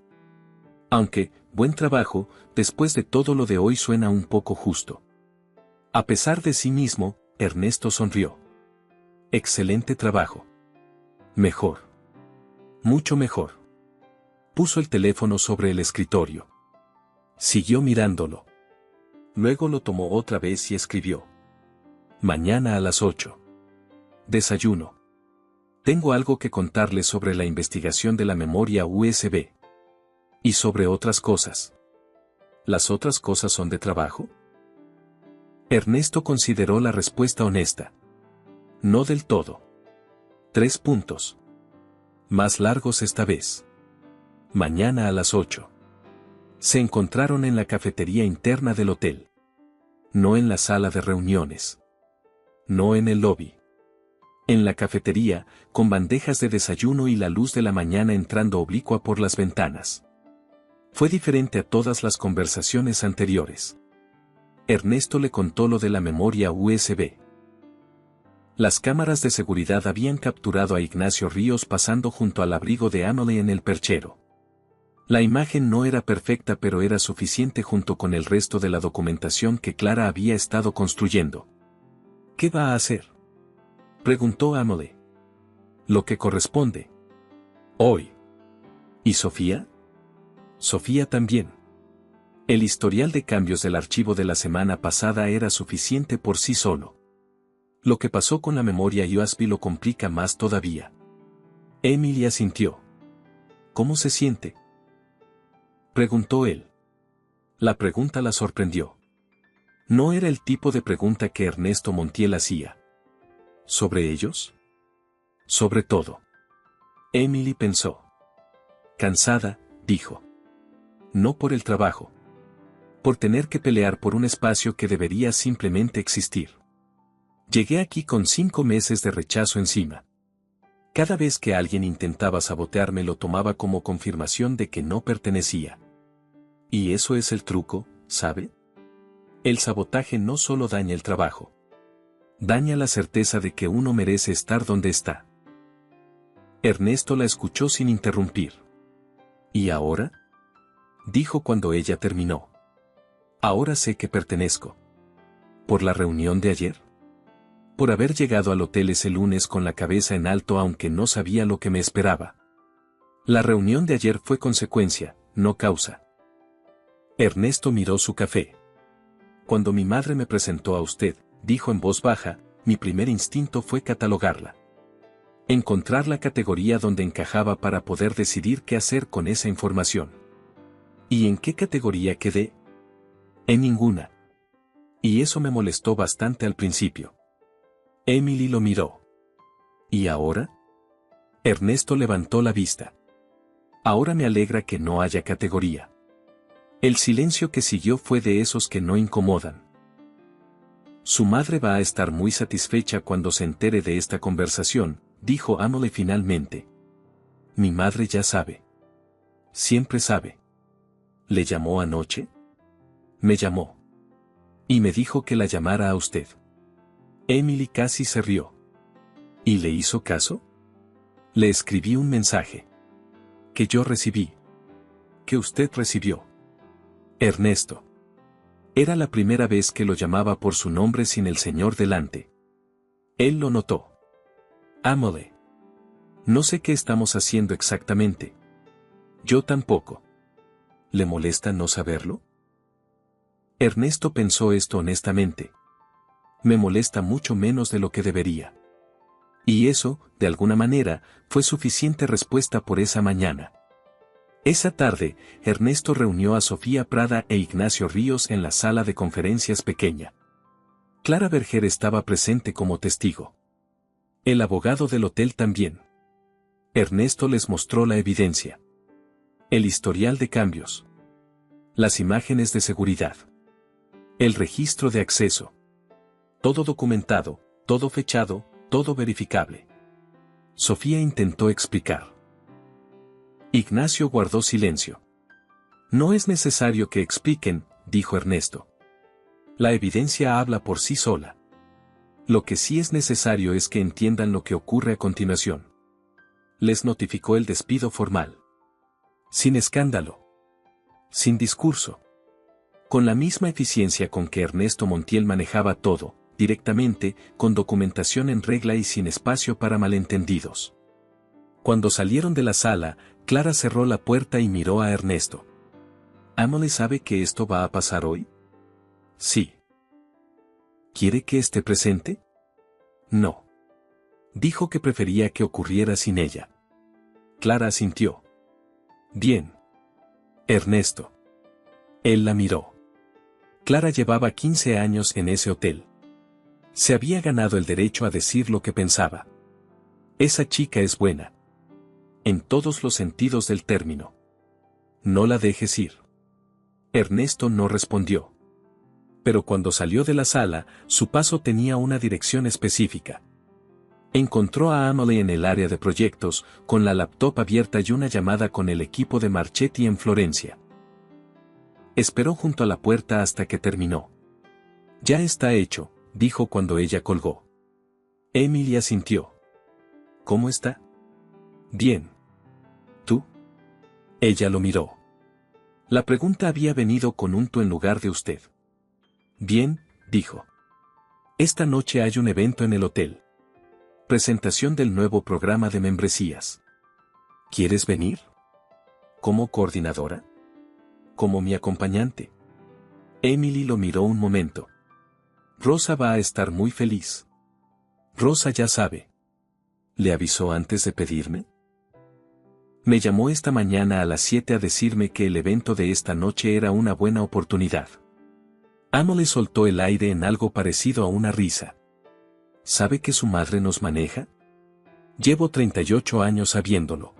Aunque, buen trabajo, después de todo lo de hoy suena un poco justo. A pesar de sí mismo, Ernesto sonrió. Excelente trabajo. Mejor. Mucho mejor. Puso el teléfono sobre el escritorio. Siguió mirándolo. Luego lo tomó otra vez y escribió. Mañana a las 8. Desayuno. Tengo algo que contarles sobre la investigación de la memoria USB. Y sobre otras cosas. ¿Las otras cosas son de trabajo? Ernesto consideró la respuesta honesta. No del todo. 3 puntos. Más largos esta vez. Mañana a las 8. Se encontraron en la cafetería interna del hotel. No en la sala de reuniones. No en el lobby. En la cafetería, con bandejas de desayuno y la luz de la mañana entrando oblicua por las ventanas. Fue diferente a todas las conversaciones anteriores. Ernesto le contó lo de la memoria USB. Las cámaras de seguridad habían capturado a Ignacio Ríos pasando junto al abrigo de Emily en el perchero. La imagen no era perfecta, pero era suficiente junto con el resto de la documentación que Clara había estado construyendo. ¿Qué va a hacer?, preguntó Emily. Lo que corresponde. Hoy. ¿Y Sofía? Sofía también. El historial de cambios del archivo de la semana pasada era suficiente por sí solo. Lo que pasó con la memoria USB lo complica más todavía. Emily asintió. ¿Cómo se siente?, preguntó él. La pregunta la sorprendió. No era el tipo de pregunta que Ernesto Montiel hacía. ¿Sobre ellos? Sobre todo. Emily pensó. Cansada, dijo. No por el trabajo. Por tener que pelear por un espacio que debería simplemente existir. Llegué aquí con 5 meses de rechazo encima. Cada vez que alguien intentaba sabotearme lo tomaba como confirmación de que no pertenecía. Y eso es el truco, ¿sabe? El sabotaje no solo daña el trabajo. Daña la certeza de que uno merece estar donde está. Ernesto la escuchó sin interrumpir. ¿Y ahora?, dijo cuando ella terminó. Ahora sé que pertenezco. ¿Por la reunión de ayer? Por haber llegado al hotel ese lunes con la cabeza en alto aunque no sabía lo que me esperaba. La reunión de ayer fue consecuencia, no causa. Ernesto miró su café. Cuando mi madre me presentó a usted, dijo en voz baja, mi primer instinto fue catalogarla. Encontrar la categoría donde encajaba para poder decidir qué hacer con esa información. ¿Y en qué categoría quedé? En ninguna. Y eso me molestó bastante al principio. Emily lo miró. ¿Y ahora? Ernesto levantó la vista. Ahora me alegra que no haya categoría. El silencio que siguió fue de esos que no incomodan. Su madre va a estar muy satisfecha cuando se entere de esta conversación, dijo Emily finalmente. Mi madre ya sabe. Siempre sabe. ¿Le llamó anoche? Me llamó. Y me dijo que la llamara a usted. Emily casi se rió. ¿Y le hizo caso? Le escribí un mensaje. Que yo recibí. Que usted recibió. Ernesto. Era la primera vez que lo llamaba por su nombre sin el señor delante. Él lo notó. Emily. No sé qué estamos haciendo exactamente. Yo tampoco. ¿Le molesta no saberlo? Ernesto pensó esto honestamente. Me molesta mucho menos de lo que debería. Y eso, de alguna manera, fue suficiente respuesta por esa mañana. Esa tarde, Ernesto reunió a Sofía Prada e Ignacio Ríos en la sala de conferencias pequeña. Clara Berger estaba presente como testigo. El abogado del hotel también. Ernesto les mostró la evidencia. El historial de cambios. Las imágenes de seguridad. El registro de acceso. Todo documentado, todo fechado, todo verificable. Sofía intentó explicar. Ignacio guardó silencio. No es necesario que expliquen, dijo Ernesto. La evidencia habla por sí sola. Lo que sí es necesario es que entiendan lo que ocurre a continuación. Les notificó el despido formal. Sin escándalo. Sin discurso. Con la misma eficiencia con que Ernesto Montiel manejaba todo, directamente, con documentación en regla y sin espacio para malentendidos. Cuando salieron de la sala, Clara cerró la puerta y miró a Ernesto. ¿Amelie sabe que esto va a pasar hoy? Sí. ¿Quiere que esté presente? No. Dijo que prefería que ocurriera sin ella. Clara asintió. Bien. Ernesto. Él la miró. Clara llevaba 15 años en ese hotel. Se había ganado el derecho a decir lo que pensaba. Esa chica es buena. En todos los sentidos del término. No la dejes ir. Ernesto no respondió. Pero cuando salió de la sala, su paso tenía una dirección específica. Encontró a Amelie en el área de proyectos, con la laptop abierta y una llamada con el equipo de Marchetti en Florencia. Esperó junto a la puerta hasta que terminó. Ya está hecho, dijo cuando ella colgó. Emilia asintió. ¿Cómo está? Bien. ¿Tú? Ella lo miró. La pregunta había venido con un tú en lugar de usted. Bien, dijo. Esta noche hay un evento en el hotel. Presentación del nuevo programa de membresías. ¿Quieres venir? ¿Como coordinadora? ¿Como mi acompañante? Emily lo miró un momento. Rosa va a estar muy feliz. Rosa ya sabe. ¿Le avisó antes de pedirme? Me llamó esta mañana a las 7 a decirme que el evento de esta noche era una buena oportunidad. Amelie soltó el aire en algo parecido a una risa. ¿Sabe que su madre nos maneja? Llevo 38 años sabiéndolo.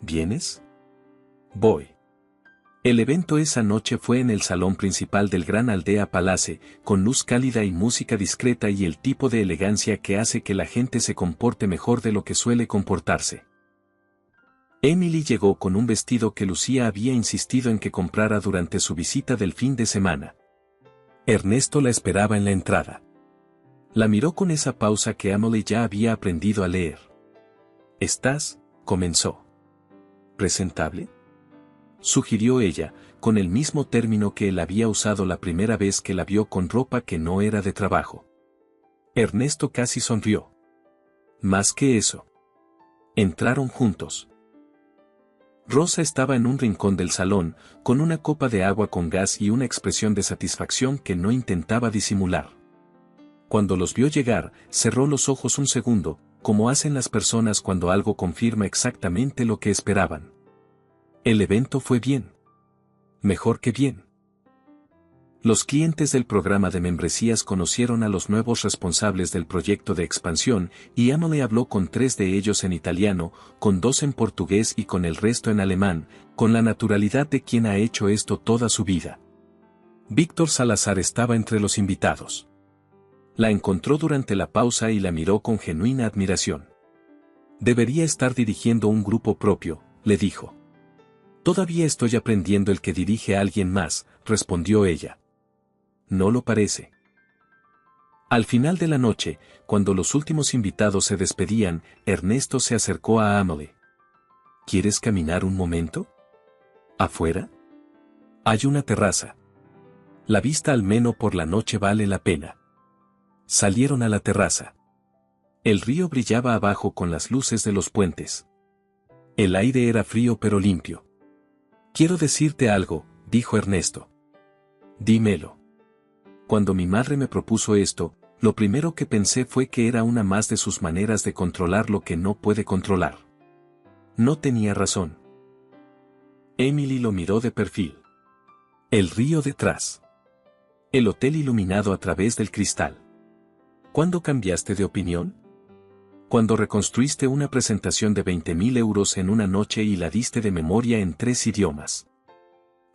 ¿Vienes? Voy. El evento esa noche fue en el salón principal del Gran Aldea Palace, con luz cálida y música discreta y el tipo de elegancia que hace que la gente se comporte mejor de lo que suele comportarse. Emily llegó con un vestido que Lucía había insistido en que comprara durante su visita del fin de semana. Ernesto la esperaba en la entrada. La miró con esa pausa que Amelie ya había aprendido a leer. «¿Estás?» comenzó. «¿Presentable?», sugirió ella, con el mismo término que él había usado la primera vez que la vio con ropa que no era de trabajo. Ernesto casi sonrió. Más que eso. Entraron juntos. Rosa estaba en un rincón del salón, con una copa de agua con gas y una expresión de satisfacción que no intentaba disimular. Cuando los vio llegar, cerró los ojos un segundo, como hacen las personas cuando algo confirma exactamente lo que esperaban. El evento fue bien. Mejor que bien. Los clientes del programa de membresías conocieron a los nuevos responsables del proyecto de expansión, y Amelie habló con 3 de ellos en italiano, con 2 en portugués y con el resto en alemán, con la naturalidad de quien ha hecho esto toda su vida. Víctor Salazar estaba entre los invitados. La encontró durante la pausa y la miró con genuina admiración. Debería estar dirigiendo un grupo propio, le dijo. Todavía estoy aprendiendo el que dirige a alguien más, respondió ella. ¿No lo parece? Al final de la noche, cuando los últimos invitados se despedían, Ernesto se acercó a Amelie. ¿Quieres caminar un momento? ¿Afuera? Hay una terraza. La vista al menos por la noche vale la pena. Salieron a la terraza. El río brillaba abajo con las luces de los puentes. El aire era frío pero limpio. Quiero decirte algo, dijo Ernesto. Dímelo. Cuando mi madre me propuso esto, lo primero que pensé fue que era una más de sus maneras de controlar lo que no puede controlar. No tenía razón. Emily lo miró de perfil. El río detrás. El hotel iluminado a través del cristal. ¿Cuándo cambiaste de opinión? Cuando reconstruiste una presentación de 20.000 euros en una noche y la diste de memoria en 3 idiomas.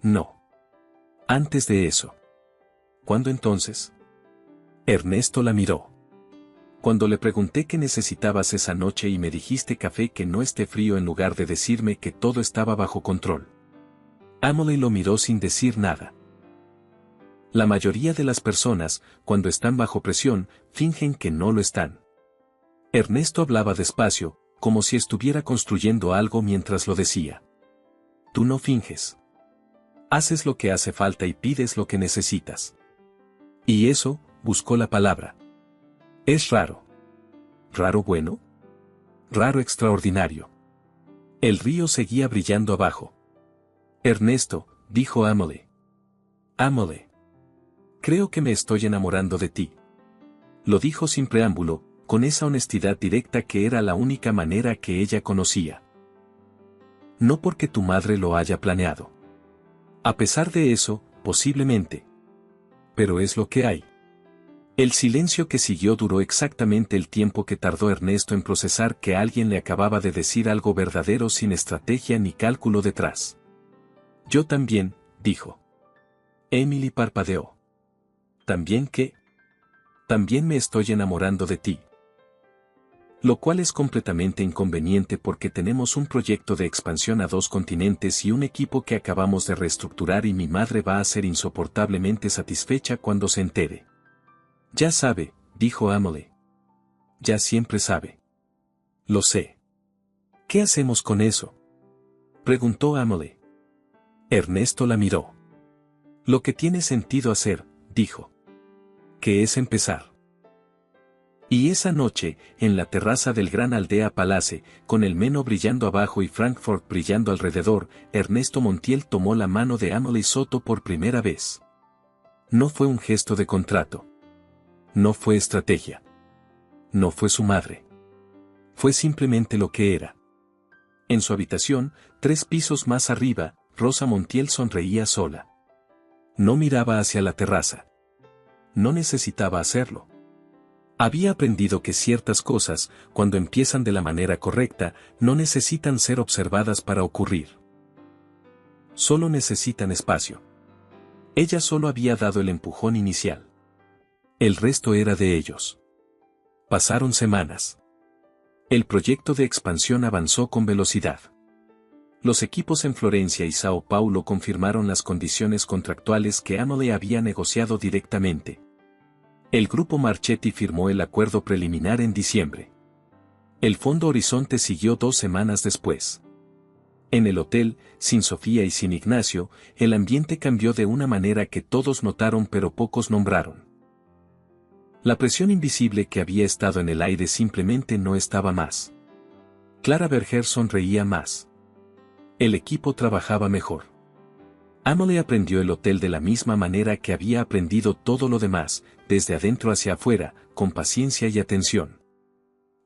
No. Antes de eso. ¿Cuándo entonces? Ernesto la miró. Cuando le pregunté qué necesitabas esa noche y me dijiste café que no esté frío en lugar de decirme que todo estaba bajo control. Emily lo miró sin decir nada. La mayoría de las personas, cuando están bajo presión, fingen que no lo están. Ernesto hablaba despacio, como si estuviera construyendo algo mientras lo decía. Tú no finges. Haces lo que hace falta y pides lo que necesitas. Y eso, buscó la palabra. Es raro. ¿Raro bueno? Raro extraordinario. El río seguía brillando abajo. Ernesto, dijo Emily. Emily. Creo que me estoy enamorando de ti. Lo dijo sin preámbulo, con esa honestidad directa que era la única manera que ella conocía. No porque tu madre lo haya planeado. A pesar de eso, posiblemente. Pero es lo que hay. El silencio que siguió duró exactamente el tiempo que tardó Ernesto en procesar que alguien le acababa de decir algo verdadero sin estrategia ni cálculo detrás. Yo también, dijo. Emily parpadeó. ¿También qué? También me estoy enamorando de ti. Lo cual es completamente inconveniente porque tenemos un proyecto de expansión a 2 continentes y un equipo que acabamos de reestructurar y mi madre va a ser insoportablemente satisfecha cuando se entere. Ya sabe, dijo Emily. Ya siempre sabe. Lo sé. ¿Qué hacemos con eso? Preguntó Emily. Ernesto la miró. Lo que tiene sentido hacer, dijo. ¿Qué es empezar? Y esa noche, en la terraza del Gran Aldea Palace, con el Meno brillando abajo y Frankfurt brillando alrededor, Ernesto Montiel tomó la mano de Emily Soto por primera vez. No fue un gesto de contrato. No fue estrategia. No fue su madre. Fue simplemente lo que era. En su habitación, 3 pisos más arriba, Rosa Montiel sonreía sola. No miraba hacia la terraza. No necesitaba hacerlo. Había aprendido que ciertas cosas, cuando empiezan de la manera correcta, no necesitan ser observadas para ocurrir. Solo necesitan espacio. Ella solo había dado el empujón inicial. El resto era de ellos. Pasaron semanas. El proyecto de expansión avanzó con velocidad. Los equipos en Florencia y Sao Paulo confirmaron las condiciones contractuales que Emily había negociado directamente. El grupo Marchetti firmó el acuerdo preliminar en diciembre. El Fondo Horizonte siguió 2 semanas después. En el hotel, sin Sofía y sin Ignacio, el ambiente cambió de una manera que todos notaron pero pocos nombraron. La presión invisible que había estado en el aire simplemente no estaba más. Clara Berger sonreía más. El equipo trabajaba mejor. Emily aprendió el hotel de la misma manera que había aprendido todo lo demás, desde adentro hacia afuera, con paciencia y atención.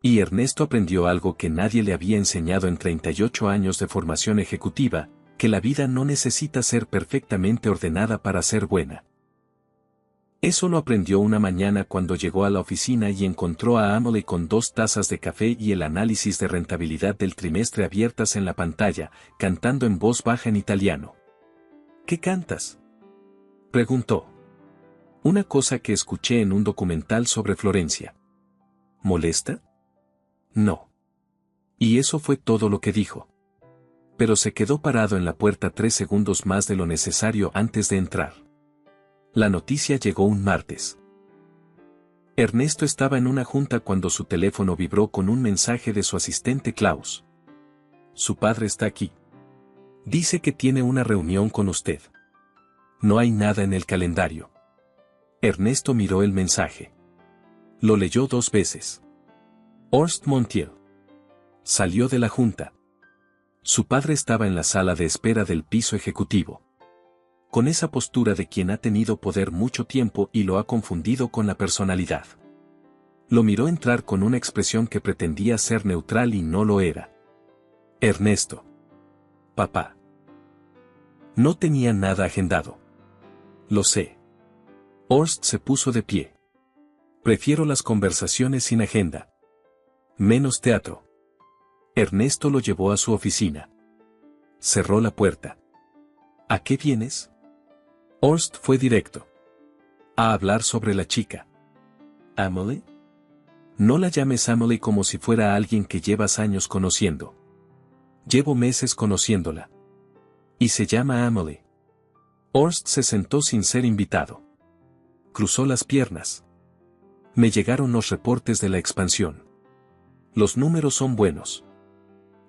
Y Ernesto aprendió algo que nadie le había enseñado en 38 años de formación ejecutiva, que la vida no necesita ser perfectamente ordenada para ser buena. Eso lo aprendió una mañana cuando llegó a la oficina y encontró a Emily con 2 tazas de café y el análisis de rentabilidad del trimestre abiertas en la pantalla, cantando en voz baja en italiano. ¿Qué cantas?, preguntó. Una cosa que escuché en un documental sobre Florencia. ¿Molesta? No. Y eso fue todo lo que dijo. Pero se quedó parado en la puerta 3 segundos más de lo necesario antes de entrar. La noticia llegó un martes. Ernesto estaba en una junta cuando su teléfono vibró con un mensaje de su asistente Klaus. Su padre está aquí. Dice que tiene una reunión con usted. No hay nada en el calendario. Ernesto miró el mensaje. Lo leyó 2 veces. Horst Montiel. Salió de la junta. Su padre estaba en la sala de espera del piso ejecutivo. Con esa postura de quien ha tenido poder mucho tiempo y lo ha confundido con la personalidad. Lo miró entrar con una expresión que pretendía ser neutral y no lo era. Ernesto. Papá. No tenía nada agendado. Lo sé. Horst se puso de pie. Prefiero las conversaciones sin agenda. Menos teatro. Ernesto lo llevó a su oficina. Cerró la puerta. ¿A qué vienes? Horst fue directo. A hablar sobre la chica. ¿Amelie? No la llames Amelie como si fuera alguien que llevas años conociendo. Llevo meses conociéndola. Y se llama Amelie. Horst se sentó sin ser invitado. Cruzó las piernas. Me llegaron los reportes de la expansión. Los números son buenos.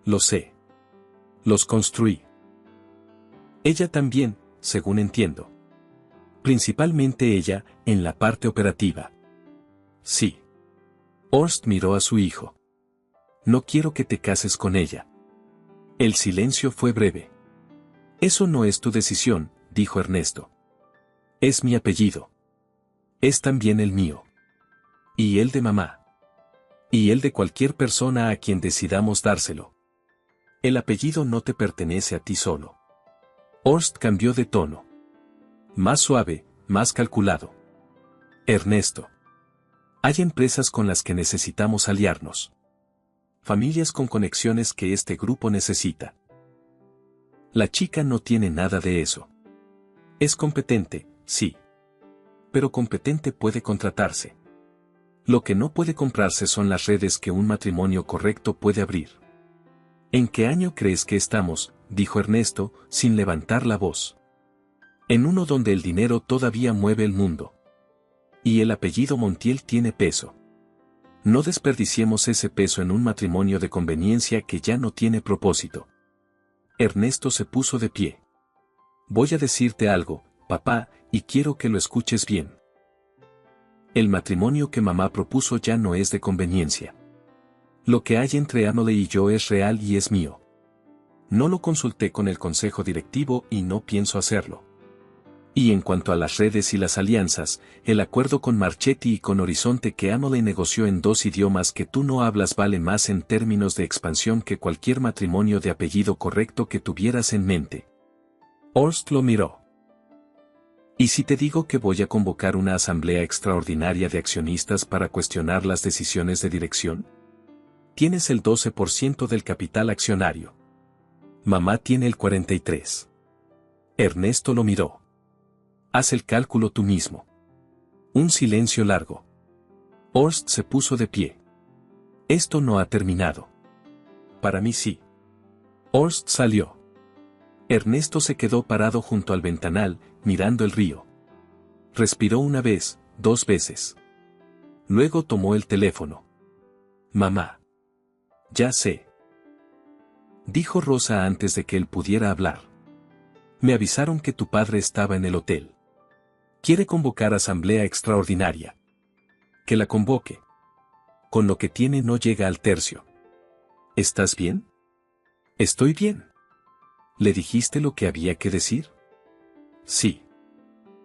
Lo sé. Los construí. Ella también, según entiendo. Principalmente ella, en la parte operativa. Sí. Horst miró a su hijo. No quiero que te cases con ella. El silencio fue breve. Eso no es tu decisión, dijo Ernesto. Es mi apellido. Es también el mío. Y el de mamá. Y el de cualquier persona a quien decidamos dárselo. El apellido no te pertenece a ti solo. Horst cambió de tono. Más suave, más calculado. Ernesto. Hay empresas con las que necesitamos aliarnos. Familias con conexiones que este grupo necesita. La chica no tiene nada de eso. Es competente, sí. Pero competente puede contratarse. Lo que no puede comprarse son las redes que un matrimonio correcto puede abrir. ¿En qué año crees que estamos?, dijo Ernesto, sin levantar la voz. En uno donde el dinero todavía mueve el mundo. Y el apellido Montiel tiene peso. No desperdiciemos ese peso en un matrimonio de conveniencia que ya no tiene propósito. Ernesto se puso de pie. Voy a decirte algo, papá, y quiero que lo escuches bien. El matrimonio que mamá propuso ya no es de conveniencia. Lo que hay entre Amelie y yo es real y es mío. No lo consulté con el consejo directivo y no pienso hacerlo. Y en cuanto a las redes y las alianzas, el acuerdo con Marchetti y con Horizonte que Amelie negoció en 2 idiomas que tú no hablas vale más en términos de expansión que cualquier matrimonio de apellido correcto que tuvieras en mente. Horst lo miró. ¿Y si te digo que voy a convocar una asamblea extraordinaria de accionistas para cuestionar las decisiones de dirección? Tienes el 12% del capital accionario. Mamá tiene el 43%. Ernesto lo miró. Haz el cálculo tú mismo. Un silencio largo. Horst se puso de pie. Esto no ha terminado. Para mí sí. Horst salió. Ernesto se quedó parado junto al ventanal, mirando el río. Respiró una vez, 2 veces. Luego tomó el teléfono. Mamá. Ya sé. Dijo Rosa antes de que él pudiera hablar. Me avisaron que tu padre estaba en el hotel. Quiere convocar asamblea extraordinaria. Que la convoque. Con lo que tiene no llega al tercio. ¿Estás bien? Estoy bien. ¿Le dijiste lo que había que decir? Sí.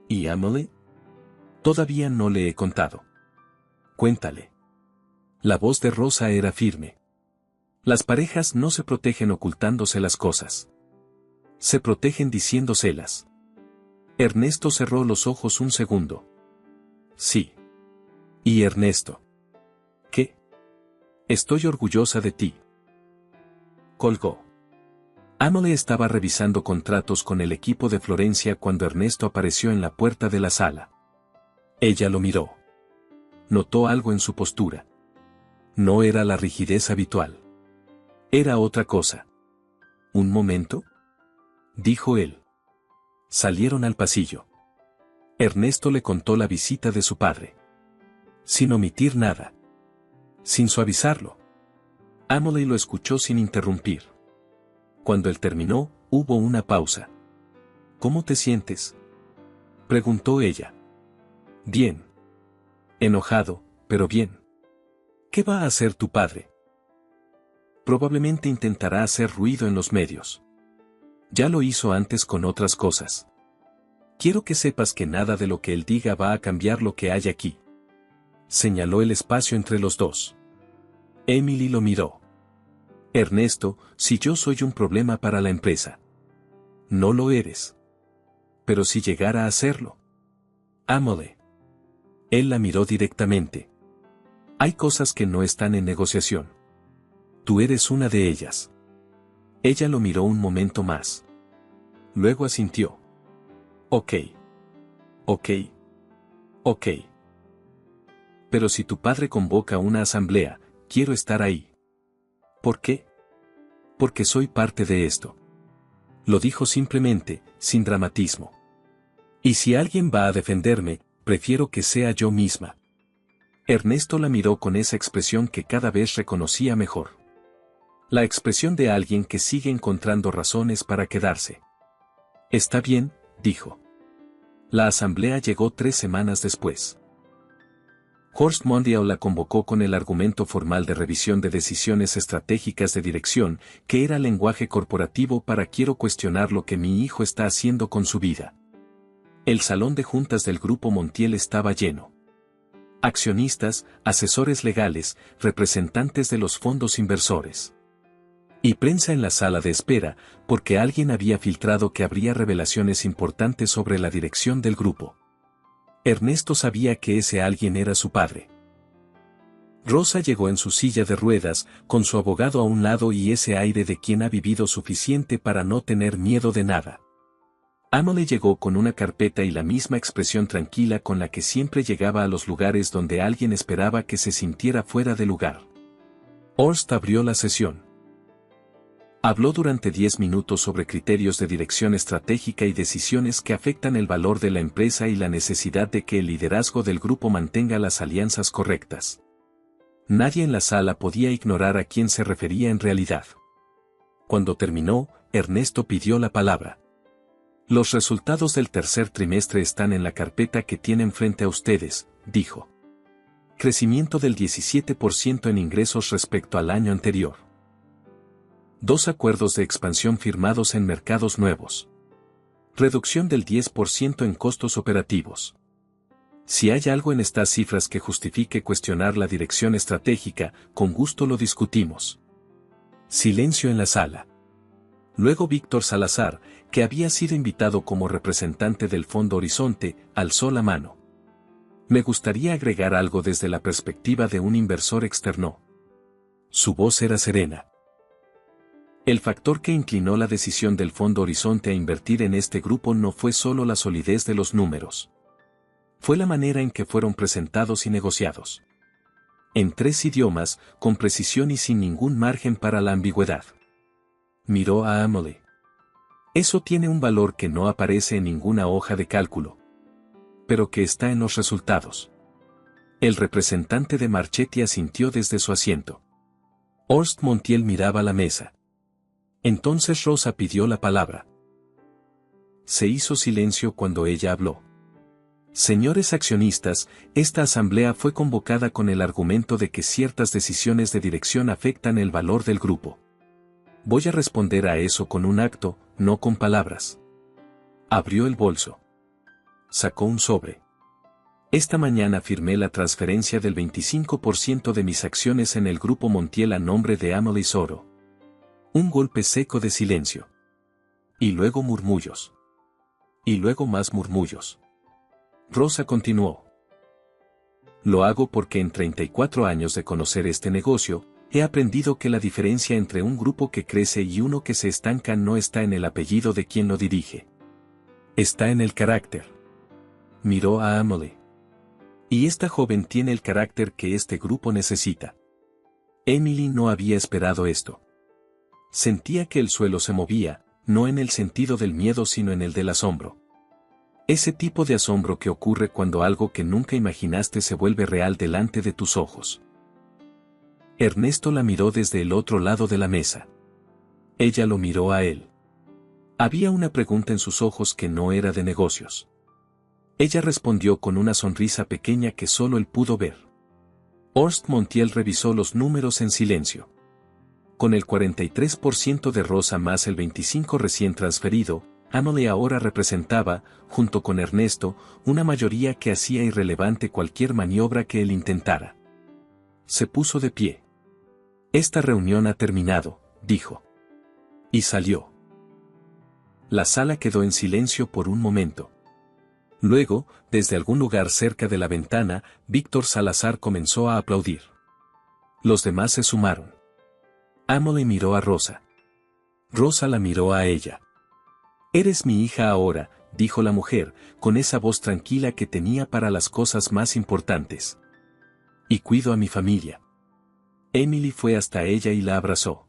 ¿Y Amelie? Todavía no le he contado. Cuéntale. La voz de Rosa era firme. Las parejas no se protegen ocultándose las cosas. Se protegen diciéndoselas. Ernesto cerró los ojos un segundo. Sí. ¿Y Ernesto? ¿Qué? Estoy orgullosa de ti. Colgó. Amelie estaba revisando contratos con el equipo de Florencia cuando Ernesto apareció en la puerta de la sala. Ella lo miró. Notó algo en su postura. No era la rigidez habitual. Era otra cosa. ¿Un momento?, dijo él. Salieron al pasillo. Ernesto le contó la visita de su padre. Sin omitir nada. Sin suavizarlo. Amelie lo escuchó sin interrumpir. Cuando él terminó, hubo una pausa. ¿Cómo te sientes?, preguntó ella. Bien. Enojado, pero bien. ¿Qué va a hacer tu padre? probablemente intentará hacer ruido en los medios. Ya lo hizo antes con otras cosas. Quiero que sepas que nada de lo que él diga va a cambiar lo que hay aquí. Señaló el espacio entre los dos. Emily lo miró. Ernesto, si yo soy un problema para la empresa. No lo eres. Pero si llegara a serlo. Ámale. Él la miró directamente. Hay cosas que no están en negociación. Tú eres una de ellas. Ella lo miró un momento más. Luego asintió. Ok. Ok. Ok. Pero si tu padre convoca una asamblea, quiero estar ahí. ¿Por qué? Porque soy parte de esto. Lo dijo simplemente, sin dramatismo. Y si alguien va a defenderme, prefiero que sea yo misma. Ernesto la miró con esa expresión que cada vez reconocía mejor. La expresión de alguien que sigue encontrando razones para quedarse. Está bien, dijo. La asamblea llegó 3 semanas después. Horst Mondial la convocó con el argumento formal de revisión de decisiones estratégicas de dirección, que era lenguaje corporativo para quiero cuestionar lo que mi hijo está haciendo con su vida. El salón de juntas del Grupo Montiel estaba lleno. Accionistas, asesores legales, representantes de los fondos inversores. Y prensa en la sala de espera, porque alguien había filtrado que habría revelaciones importantes sobre la dirección del grupo. Ernesto sabía que ese alguien era su padre. Rosa llegó en su silla de ruedas, con su abogado a un lado y ese aire de quien ha vivido suficiente para no tener miedo de nada. Ámale llegó con una carpeta y la misma expresión tranquila con la que siempre llegaba a los lugares donde alguien esperaba que se sintiera fuera de lugar. Horst abrió la sesión. Habló durante 10 minutos sobre criterios de dirección estratégica y decisiones que afectan el valor de la empresa y la necesidad de que el liderazgo del grupo mantenga las alianzas correctas. Nadie en la sala podía ignorar a quién se refería en realidad. Cuando terminó, Ernesto pidió la palabra. Los resultados del tercer trimestre están en la carpeta que tienen frente a ustedes, dijo. Crecimiento del 17% en ingresos respecto al año anterior. 2 acuerdos de expansión firmados en mercados nuevos. Reducción del 10% en costos operativos. Si hay algo en estas cifras que justifique cuestionar la dirección estratégica, con gusto lo discutimos. Silencio en la sala. Luego Víctor Salazar, que había sido invitado como representante del Fondo Horizonte, alzó la mano. Me gustaría agregar algo desde la perspectiva de un inversor externo. Su voz era serena. El factor que inclinó la decisión del Fondo Horizonte a invertir en este grupo no fue solo la solidez de los números. Fue la manera en que fueron presentados y negociados. En 3 idiomas, con precisión y sin ningún margen para la ambigüedad. Miró a Ámale. Eso tiene un valor que no aparece en ninguna hoja de cálculo. Pero que está en los resultados. El representante de Marchetti asintió desde su asiento. Horst Montiel miraba la mesa. Entonces Rosa pidió la palabra. Se hizo silencio cuando ella habló. Señores accionistas, esta asamblea fue convocada con el argumento de que ciertas decisiones de dirección afectan el valor del grupo. Voy a responder a eso con un acto, no con palabras. Abrió el bolso. Sacó un sobre. Esta mañana firmé la transferencia del 25% de mis acciones en el Grupo Montiel a nombre de Ámale Soro. Un golpe seco de silencio. Y luego murmullos. Y luego más murmullos. Rosa continuó. Lo hago porque en 34 años de conocer este negocio, he aprendido que la diferencia entre un grupo que crece y uno que se estanca no está en el apellido de quien lo dirige. Está en el carácter. Miró a Ámale. Y esta joven tiene el carácter que este grupo necesita. Emily no había esperado esto. Sentía que el suelo se movía, no en el sentido del miedo sino en el del asombro. Ese tipo de asombro que ocurre cuando algo que nunca imaginaste se vuelve real delante de tus ojos. Ernesto la miró desde el otro lado de la mesa. Ella lo miró a él. Había una pregunta en sus ojos que no era de negocios. Ella respondió con una sonrisa pequeña que solo él pudo ver. Horst Montiel revisó los números en silencio. Con el 43% de Rosa más el 25% recién transferido, Emily ahora representaba, junto con Ernesto, una mayoría que hacía irrelevante cualquier maniobra que él intentara. Se puso de pie. Esta reunión ha terminado, dijo. Y salió. La sala quedó en silencio por un momento. Luego, desde algún lugar cerca de la ventana, Víctor Salazar comenzó a aplaudir. Los demás se sumaron. Emily miró a Rosa. Rosa la miró a ella. «Eres mi hija ahora», dijo la mujer, con esa voz tranquila que tenía para las cosas más importantes. «Y cuido a mi familia». Emily fue hasta ella y la abrazó.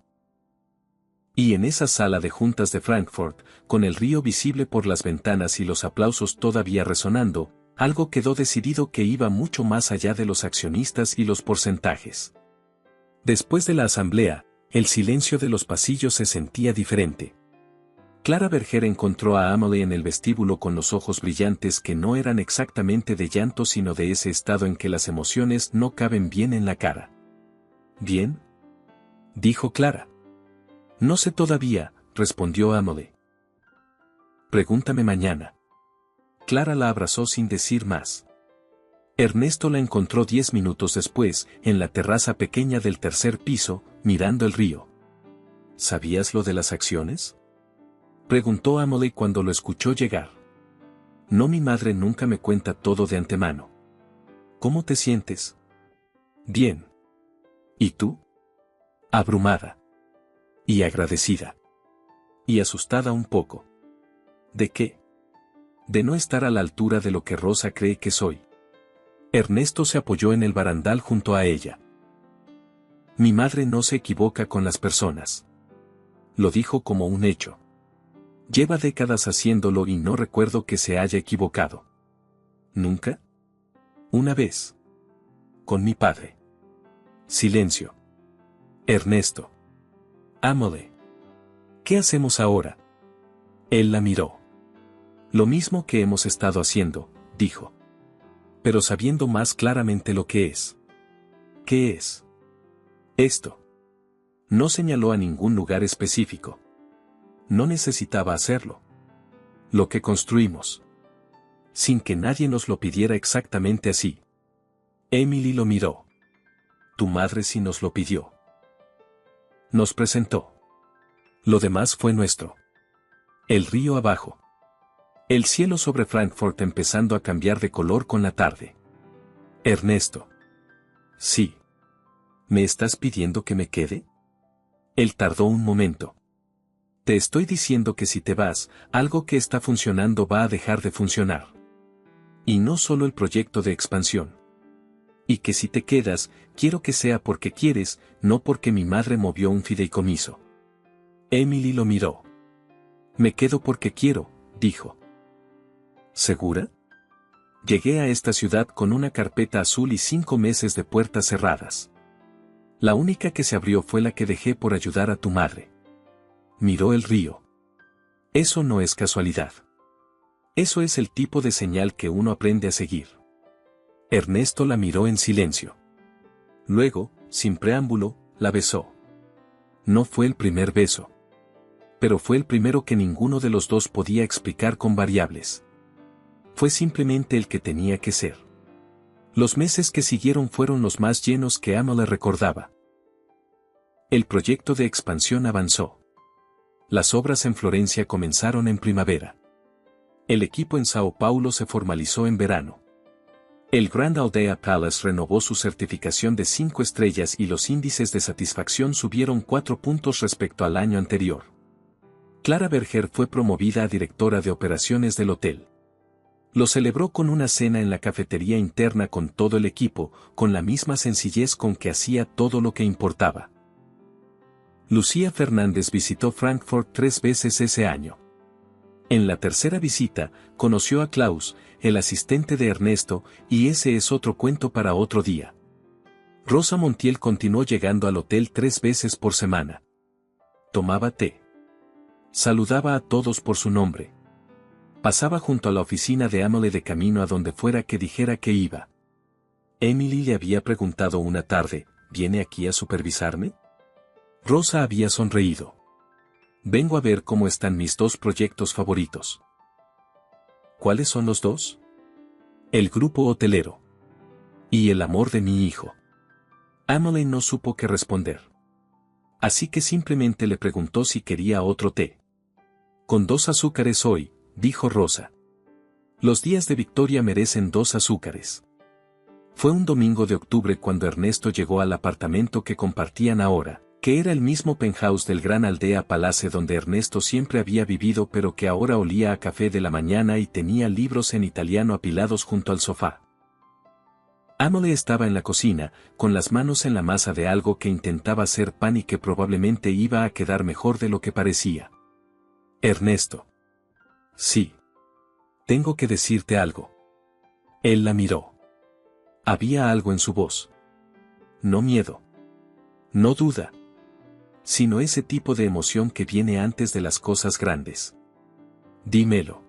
Y en esa sala de juntas de Frankfurt, con el río visible por las ventanas y los aplausos todavía resonando, algo quedó decidido que iba mucho más allá de los accionistas y los porcentajes. Después de la asamblea, el silencio de los pasillos se sentía diferente. Clara Berger encontró a Emily en el vestíbulo con los ojos brillantes que no eran exactamente de llanto sino de ese estado en que las emociones no caben bien en la cara. «¿Bien?», dijo Clara. «No sé todavía», respondió Emily. «Pregúntame mañana». Clara la abrazó sin decir más. Ernesto la encontró 10 minutos después, en la terraza pequeña del tercer piso, mirando el río. «¿Sabías lo de las acciones?», preguntó Emily cuando lo escuchó llegar. «No, mi madre nunca me cuenta todo de antemano». «¿Cómo te sientes?». «Bien». «¿Y tú?». «Abrumada». «Y agradecida». «Y asustada un poco». «¿De qué?». «De no estar a la altura de lo que Rosa cree que soy». Ernesto se apoyó en el barandal junto a ella. «Mi madre no se equivoca con las personas». Lo dijo como un hecho. «Lleva décadas haciéndolo y no recuerdo que se haya equivocado». «¿Nunca?». «Una vez. Con mi padre». Silencio. Ernesto. «Emily. ¿Qué hacemos ahora?». Él la miró. «Lo mismo que hemos estado haciendo», dijo. «Pero sabiendo más claramente lo que es». «¿Qué es?». «Esto». No señaló a ningún lugar específico. No necesitaba hacerlo. «Lo que construimos». Sin que nadie nos lo pidiera exactamente así. Emily lo miró. «Tu madre sí nos lo pidió». Nos presentó. Lo demás fue nuestro. El río abajo. El cielo sobre Frankfurt empezando a cambiar de color con la tarde. Ernesto. «Sí». «¿Me estás pidiendo que me quede?». Él tardó un momento. «Te estoy diciendo que si te vas, algo que está funcionando va a dejar de funcionar. Y no solo el proyecto de expansión. Y que si te quedas, quiero que sea porque quieres, no porque mi madre movió un fideicomiso». Emily lo miró. «Me quedo porque quiero», dijo. «¿Segura?». «Llegué a esta ciudad con una carpeta azul y 5 meses de puertas cerradas. La única que se abrió fue la que dejé por ayudar a tu madre». Miró el río. «Eso no es casualidad. Eso es el tipo de señal que uno aprende a seguir». Ernesto la miró en silencio. Luego, sin preámbulo, la besó. No fue el primer beso. Pero fue el primero que ninguno de los dos podía explicar con variables. Fue simplemente el que tenía que ser. Los meses que siguieron fueron los más llenos que Emily recordaba. El proyecto de expansión avanzó. Las obras en Florencia comenzaron en primavera. El equipo en Sao Paulo se formalizó en verano. El Grand Aldea Palace renovó su certificación de 5 estrellas y los índices de satisfacción subieron 4 puntos respecto al año anterior. Clara Berger fue promovida a directora de operaciones del hotel. Lo celebró con una cena en la cafetería interna con todo el equipo, con la misma sencillez con que hacía todo lo que importaba. Lucía Fernández visitó Frankfurt 3 veces ese año. En la tercera visita, conoció a Klaus, el asistente de Ernesto, y ese es otro cuento para otro día. Rosa Montiel continuó llegando al hotel 3 veces por semana. Tomaba té. Saludaba a todos por su nombre. Pasaba junto a la oficina de Emily de camino a donde fuera que dijera que iba. Emily le había preguntado una tarde, ¿viene aquí a supervisarme? Rosa había sonreído. Vengo a ver cómo están mis dos proyectos favoritos. ¿Cuáles son los dos? El grupo hotelero. Y el amor de mi hijo. Emily no supo qué responder. Así que simplemente le preguntó si quería otro té. Con 2 azúcares hoy, dijo Rosa. Los días de Victoria merecen 2 azúcares. Fue un domingo de octubre cuando Ernesto llegó al apartamento que compartían ahora, que era el mismo penthouse del Gran Aldea Palace donde Ernesto siempre había vivido pero que ahora olía a café de la mañana y tenía libros en italiano apilados junto al sofá. Emily estaba en la cocina, con las manos en la masa de algo que intentaba hacer pan y que probablemente iba a quedar mejor de lo que parecía. Ernesto. Sí. Tengo que decirte algo. Él la miró. Había algo en su voz. No miedo. No duda. Sino ese tipo de emoción que viene antes de las cosas grandes. Dímelo.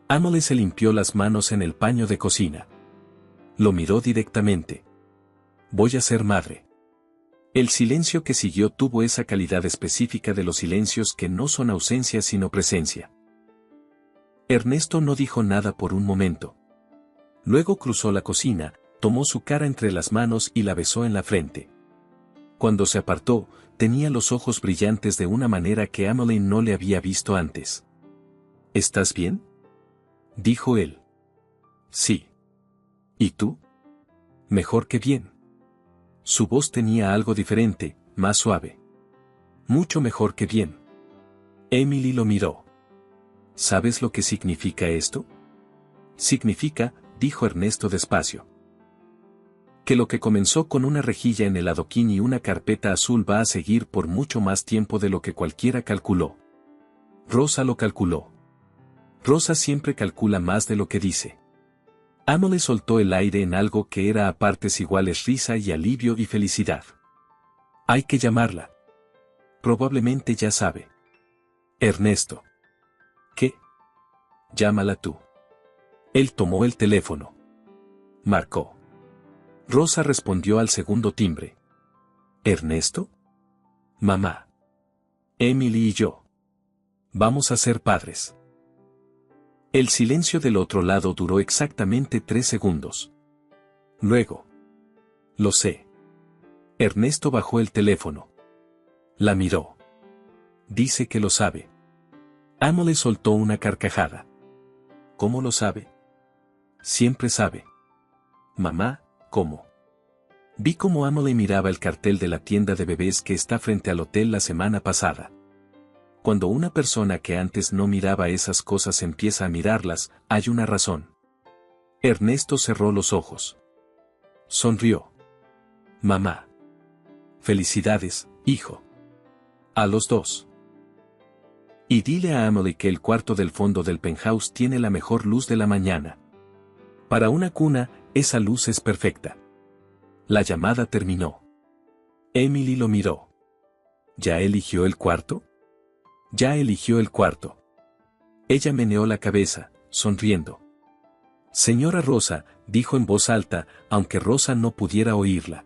Emily se limpió las manos en el paño de cocina. Lo miró directamente. Voy a ser madre. El silencio que siguió tuvo esa calidad específica de los silencios que no son ausencia sino presencia. Ernesto no dijo nada por un momento. Luego cruzó la cocina, tomó su cara entre las manos y la besó en la frente. Cuando se apartó, tenía los ojos brillantes de una manera que Emily no le había visto antes. ¿Estás bien?, dijo él. Sí. ¿Y tú? Mejor que bien. Su voz tenía algo diferente, más suave. Mucho mejor que bien. Emily lo miró. ¿Sabes lo que significa esto? Significa, dijo Ernesto despacio, que lo que comenzó con una rejilla en el adoquín y una carpeta azul va a seguir por mucho más tiempo de lo que cualquiera calculó. Rosa lo calculó. Rosa siempre calcula más de lo que dice. Emily soltó el aire en algo que era a partes iguales risa y alivio y felicidad. Hay que llamarla. Probablemente ya sabe. Ernesto. ¿Qué? Llámala tú. Él tomó el teléfono. Marcó. Rosa respondió al segundo timbre. ¿Ernesto? Mamá. Emily y yo. Vamos a ser padres. El silencio del otro lado duró exactamente 3 segundos. Luego. Lo sé. Ernesto bajó el teléfono. La miró. Dice que lo sabe. Emily soltó una carcajada. ¿Cómo lo sabe? Siempre sabe. Mamá, ¿cómo? Vi cómo Emily miraba el cartel de la tienda de bebés que está frente al hotel la semana pasada. Cuando una persona que antes no miraba esas cosas empieza a mirarlas, hay una razón. Ernesto cerró los ojos. Sonrió. Mamá. Felicidades, hijo. A los dos. Y dile a Emily que el cuarto del fondo del penthouse tiene la mejor luz de la mañana. Para una cuna, esa luz es perfecta. La llamada terminó. Emily lo miró. ¿Ya eligió el cuarto? Ya eligió el cuarto. Ella meneó la cabeza, sonriendo. Señora Rosa, dijo en voz alta, aunque Rosa no pudiera oírla.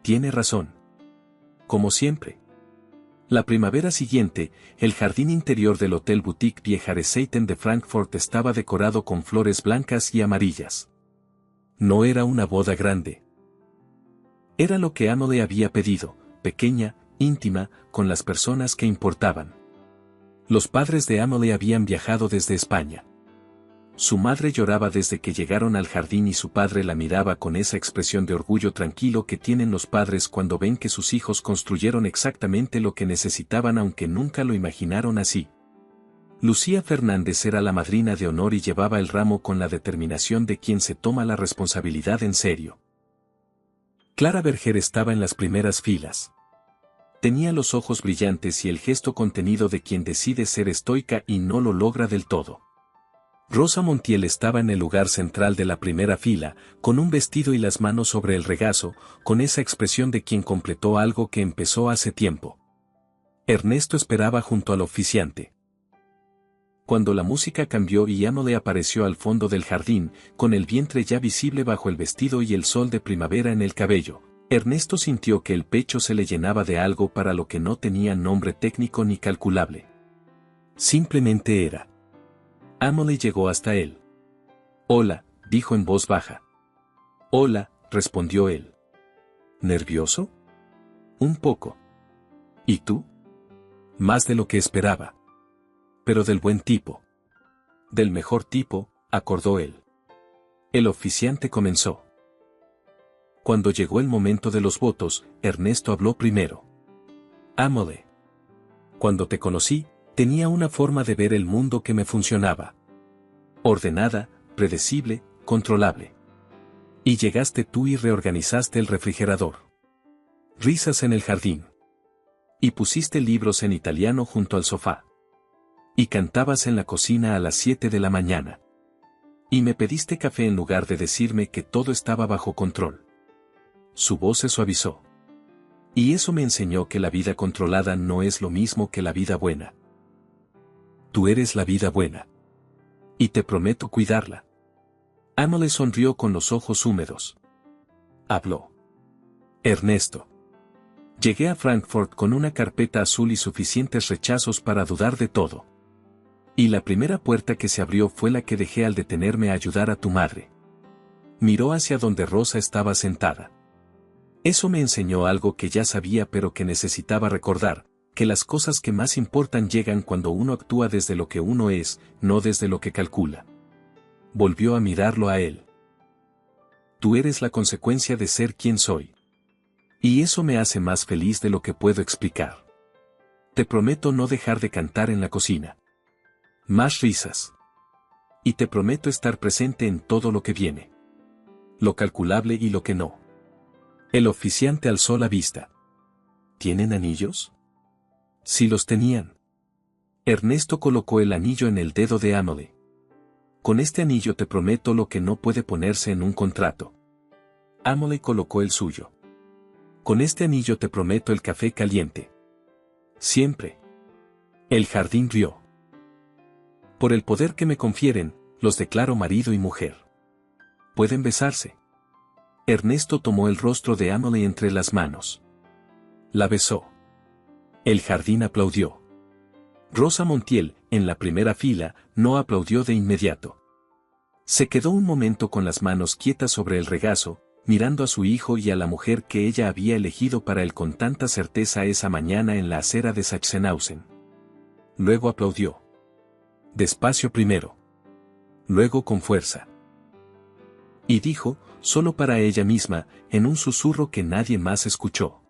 Tiene razón. Como siempre. La primavera siguiente, el jardín interior del Hotel Boutique Viejareseiten de Frankfurt estaba decorado con flores blancas y amarillas. No era una boda grande. Era lo que Emily había pedido, pequeña, íntima, con las personas que importaban. Los padres de Emily habían viajado desde España. Su madre lloraba desde que llegaron al jardín y su padre la miraba con esa expresión de orgullo tranquilo que tienen los padres cuando ven que sus hijos construyeron exactamente lo que necesitaban aunque nunca lo imaginaron así. Lucía Fernández era la madrina de honor y llevaba el ramo con la determinación de quien se toma la responsabilidad en serio. Clara Berger estaba en las primeras filas. Tenía los ojos brillantes y el gesto contenido de quien decide ser estoica y no lo logra del todo. Rosa Montiel estaba en el lugar central de la primera fila, con un vestido y las manos sobre el regazo, con esa expresión de quien completó algo que empezó hace tiempo. Ernesto esperaba junto al oficiante. Cuando la música cambió y Emily apareció al fondo del jardín, con el vientre ya visible bajo el vestido y el sol de primavera en el cabello, Ernesto sintió que el pecho se le llenaba de algo para lo que no tenía nombre técnico ni calculable. Simplemente era. Emily llegó hasta él. Hola, dijo en voz baja. Hola, respondió él. ¿Nervioso? Un poco. ¿Y tú? Más de lo que esperaba. Pero del buen tipo. Del mejor tipo, acordó él. El oficiante comenzó. Cuando llegó el momento de los votos, Ernesto habló primero. Emily. Cuando te conocí, tenía una forma de ver el mundo que me funcionaba. Ordenada, predecible, controlable. Y llegaste tú y reorganizaste el refrigerador. Risas en el jardín. Y pusiste libros en italiano junto al sofá. Y cantabas en la cocina a las 7 de la mañana. Y me pediste café en lugar de decirme que todo estaba bajo control. Su voz se suavizó. Y eso me enseñó que la vida controlada no es lo mismo que la vida buena. Tú eres la vida buena. Y te prometo cuidarla. Emily sonrió con los ojos húmedos. Habló. Ernesto. Llegué a Frankfurt con una carpeta azul y suficientes rechazos para dudar de todo. Y la primera puerta que se abrió fue la que dejé al detenerme a ayudar a tu madre. Miró hacia donde Rosa estaba sentada. Eso me enseñó algo que ya sabía pero que necesitaba recordar, que las cosas que más importan llegan cuando uno actúa desde lo que uno es, no desde lo que calcula. Volvió a mirarlo a él. Tú eres la consecuencia de ser quien soy. Y eso me hace más feliz de lo que puedo explicar. Te prometo no dejar de cantar en la cocina. Más risas. Y te prometo estar presente en todo lo que viene. Lo calculable y lo que no. El oficiante alzó la vista. ¿Tienen anillos? Sí los tenían. Ernesto colocó el anillo en el dedo de Emily. Con este anillo te prometo lo que no puede ponerse en un contrato. Emily colocó el suyo. Con este anillo te prometo el café caliente. Siempre. El jardín rió. Por el poder que me confieren, los declaro marido y mujer. Pueden besarse. Ernesto tomó el rostro de Emily entre las manos. La besó. El jardín aplaudió. Rosa Montiel, en la primera fila, no aplaudió de inmediato. Se quedó un momento con las manos quietas sobre el regazo, mirando a su hijo y a la mujer que ella había elegido para él con tanta certeza esa mañana en la acera de Sachsenhausen. Luego aplaudió. Despacio primero. Luego con fuerza. Y dijo, solo para ella misma, en un susurro que nadie más escuchó.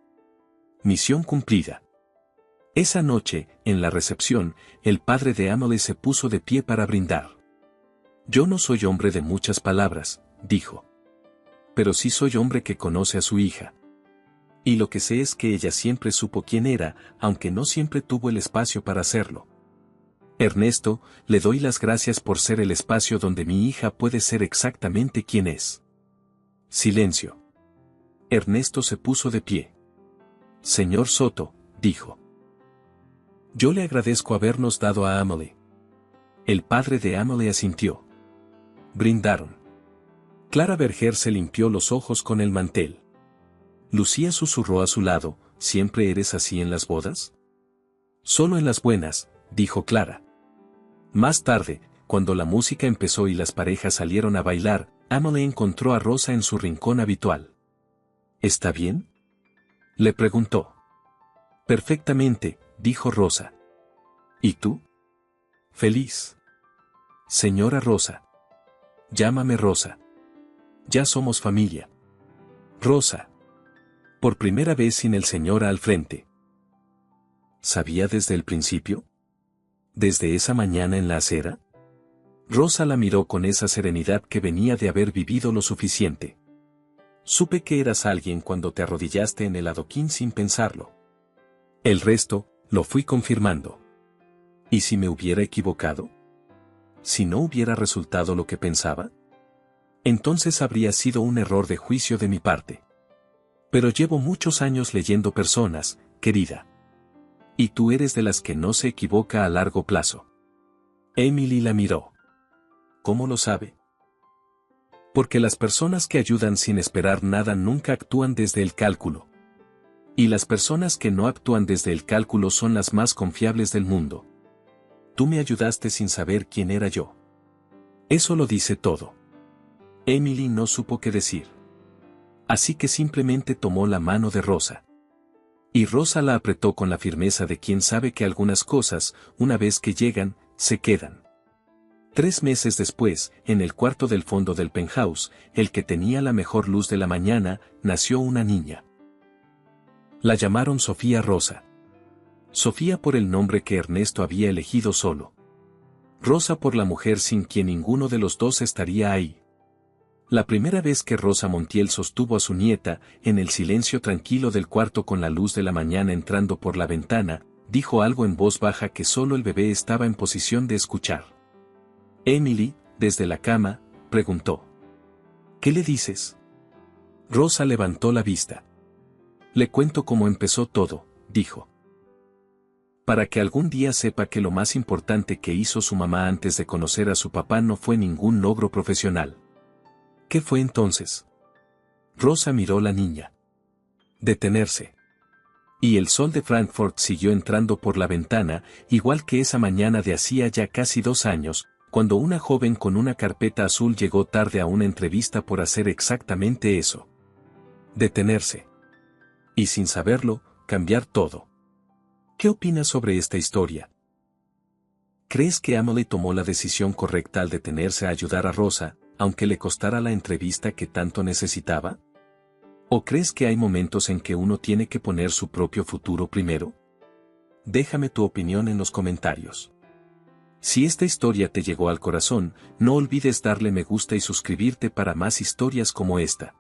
Misión cumplida. Esa noche, en la recepción, el padre de Emily se puso de pie para brindar. Yo no soy hombre de muchas palabras, dijo. Pero sí soy hombre que conoce a su hija. Y lo que sé es que ella siempre supo quién era, aunque no siempre tuvo el espacio para hacerlo. Ernesto, le doy las gracias por ser el espacio donde mi hija puede ser exactamente quien es. Silencio. Ernesto se puso de pie. Señor Soto, dijo. Yo le agradezco habernos dado a Emily. El padre de Emily asintió. Brindaron. Clara Berger se limpió los ojos con el mantel. Lucía susurró a su lado, ¿siempre eres así en las bodas? Solo en las buenas, dijo Clara. Más tarde, cuando la música empezó y las parejas salieron a bailar, Emily encontró a Rosa en su rincón habitual. ¿Está bien?, le preguntó. Perfectamente, dijo Rosa. ¿Y tú? Feliz. Señora Rosa. Llámame Rosa. Ya somos familia. Rosa. Por primera vez sin el señora al frente. ¿Sabía desde el principio? ¿Desde esa mañana en la acera? Rosa la miró con esa serenidad que venía de haber vivido lo suficiente. Supe que eras alguien cuando te arrodillaste en el adoquín sin pensarlo. El resto, lo fui confirmando. ¿Y si me hubiera equivocado? ¿Si no hubiera resultado lo que pensaba? Entonces habría sido un error de juicio de mi parte. Pero llevo muchos años leyendo personas, querida. Y tú eres de las que no se equivoca a largo plazo. Emily la miró. ¿Cómo lo sabe? Porque las personas que ayudan sin esperar nada nunca actúan desde el cálculo. Y las personas que no actúan desde el cálculo son las más confiables del mundo. Tú me ayudaste sin saber quién era yo. Eso lo dice todo. Emily no supo qué decir. Así que simplemente tomó la mano de Rosa. Y Rosa la apretó con la firmeza de quien sabe que algunas cosas, una vez que llegan, se quedan. 3 meses después, en el cuarto del fondo del penthouse, el que tenía la mejor luz de la mañana, nació una niña. La llamaron Sofía Rosa. Sofía por el nombre que Ernesto había elegido solo. Rosa por la mujer sin quien ninguno de los dos estaría ahí. La primera vez que Rosa Montiel sostuvo a su nieta, en el silencio tranquilo del cuarto con la luz de la mañana entrando por la ventana, dijo algo en voz baja que solo el bebé estaba en posición de escuchar. Emily, desde la cama, preguntó. ¿Qué le dices? Rosa levantó la vista. Le cuento cómo empezó todo, dijo. Para que algún día sepa que lo más importante que hizo su mamá antes de conocer a su papá no fue ningún logro profesional. ¿Qué fue entonces? Rosa miró a la niña. Detenerse. Y el sol de Frankfurt siguió entrando por la ventana, igual que esa mañana de hacía ya casi 2 años, cuando una joven con una carpeta azul llegó tarde a una entrevista por hacer exactamente eso. Detenerse. Y sin saberlo, cambiar todo. ¿Qué opinas sobre esta historia? ¿Crees que Emily tomó la decisión correcta al detenerse a ayudar a Rosa, aunque le costara la entrevista que tanto necesitaba? ¿O crees que hay momentos en que uno tiene que poner su propio futuro primero? Déjame tu opinión en los comentarios. Si esta historia te llegó al corazón, no olvides darle me gusta y suscribirte para más historias como esta.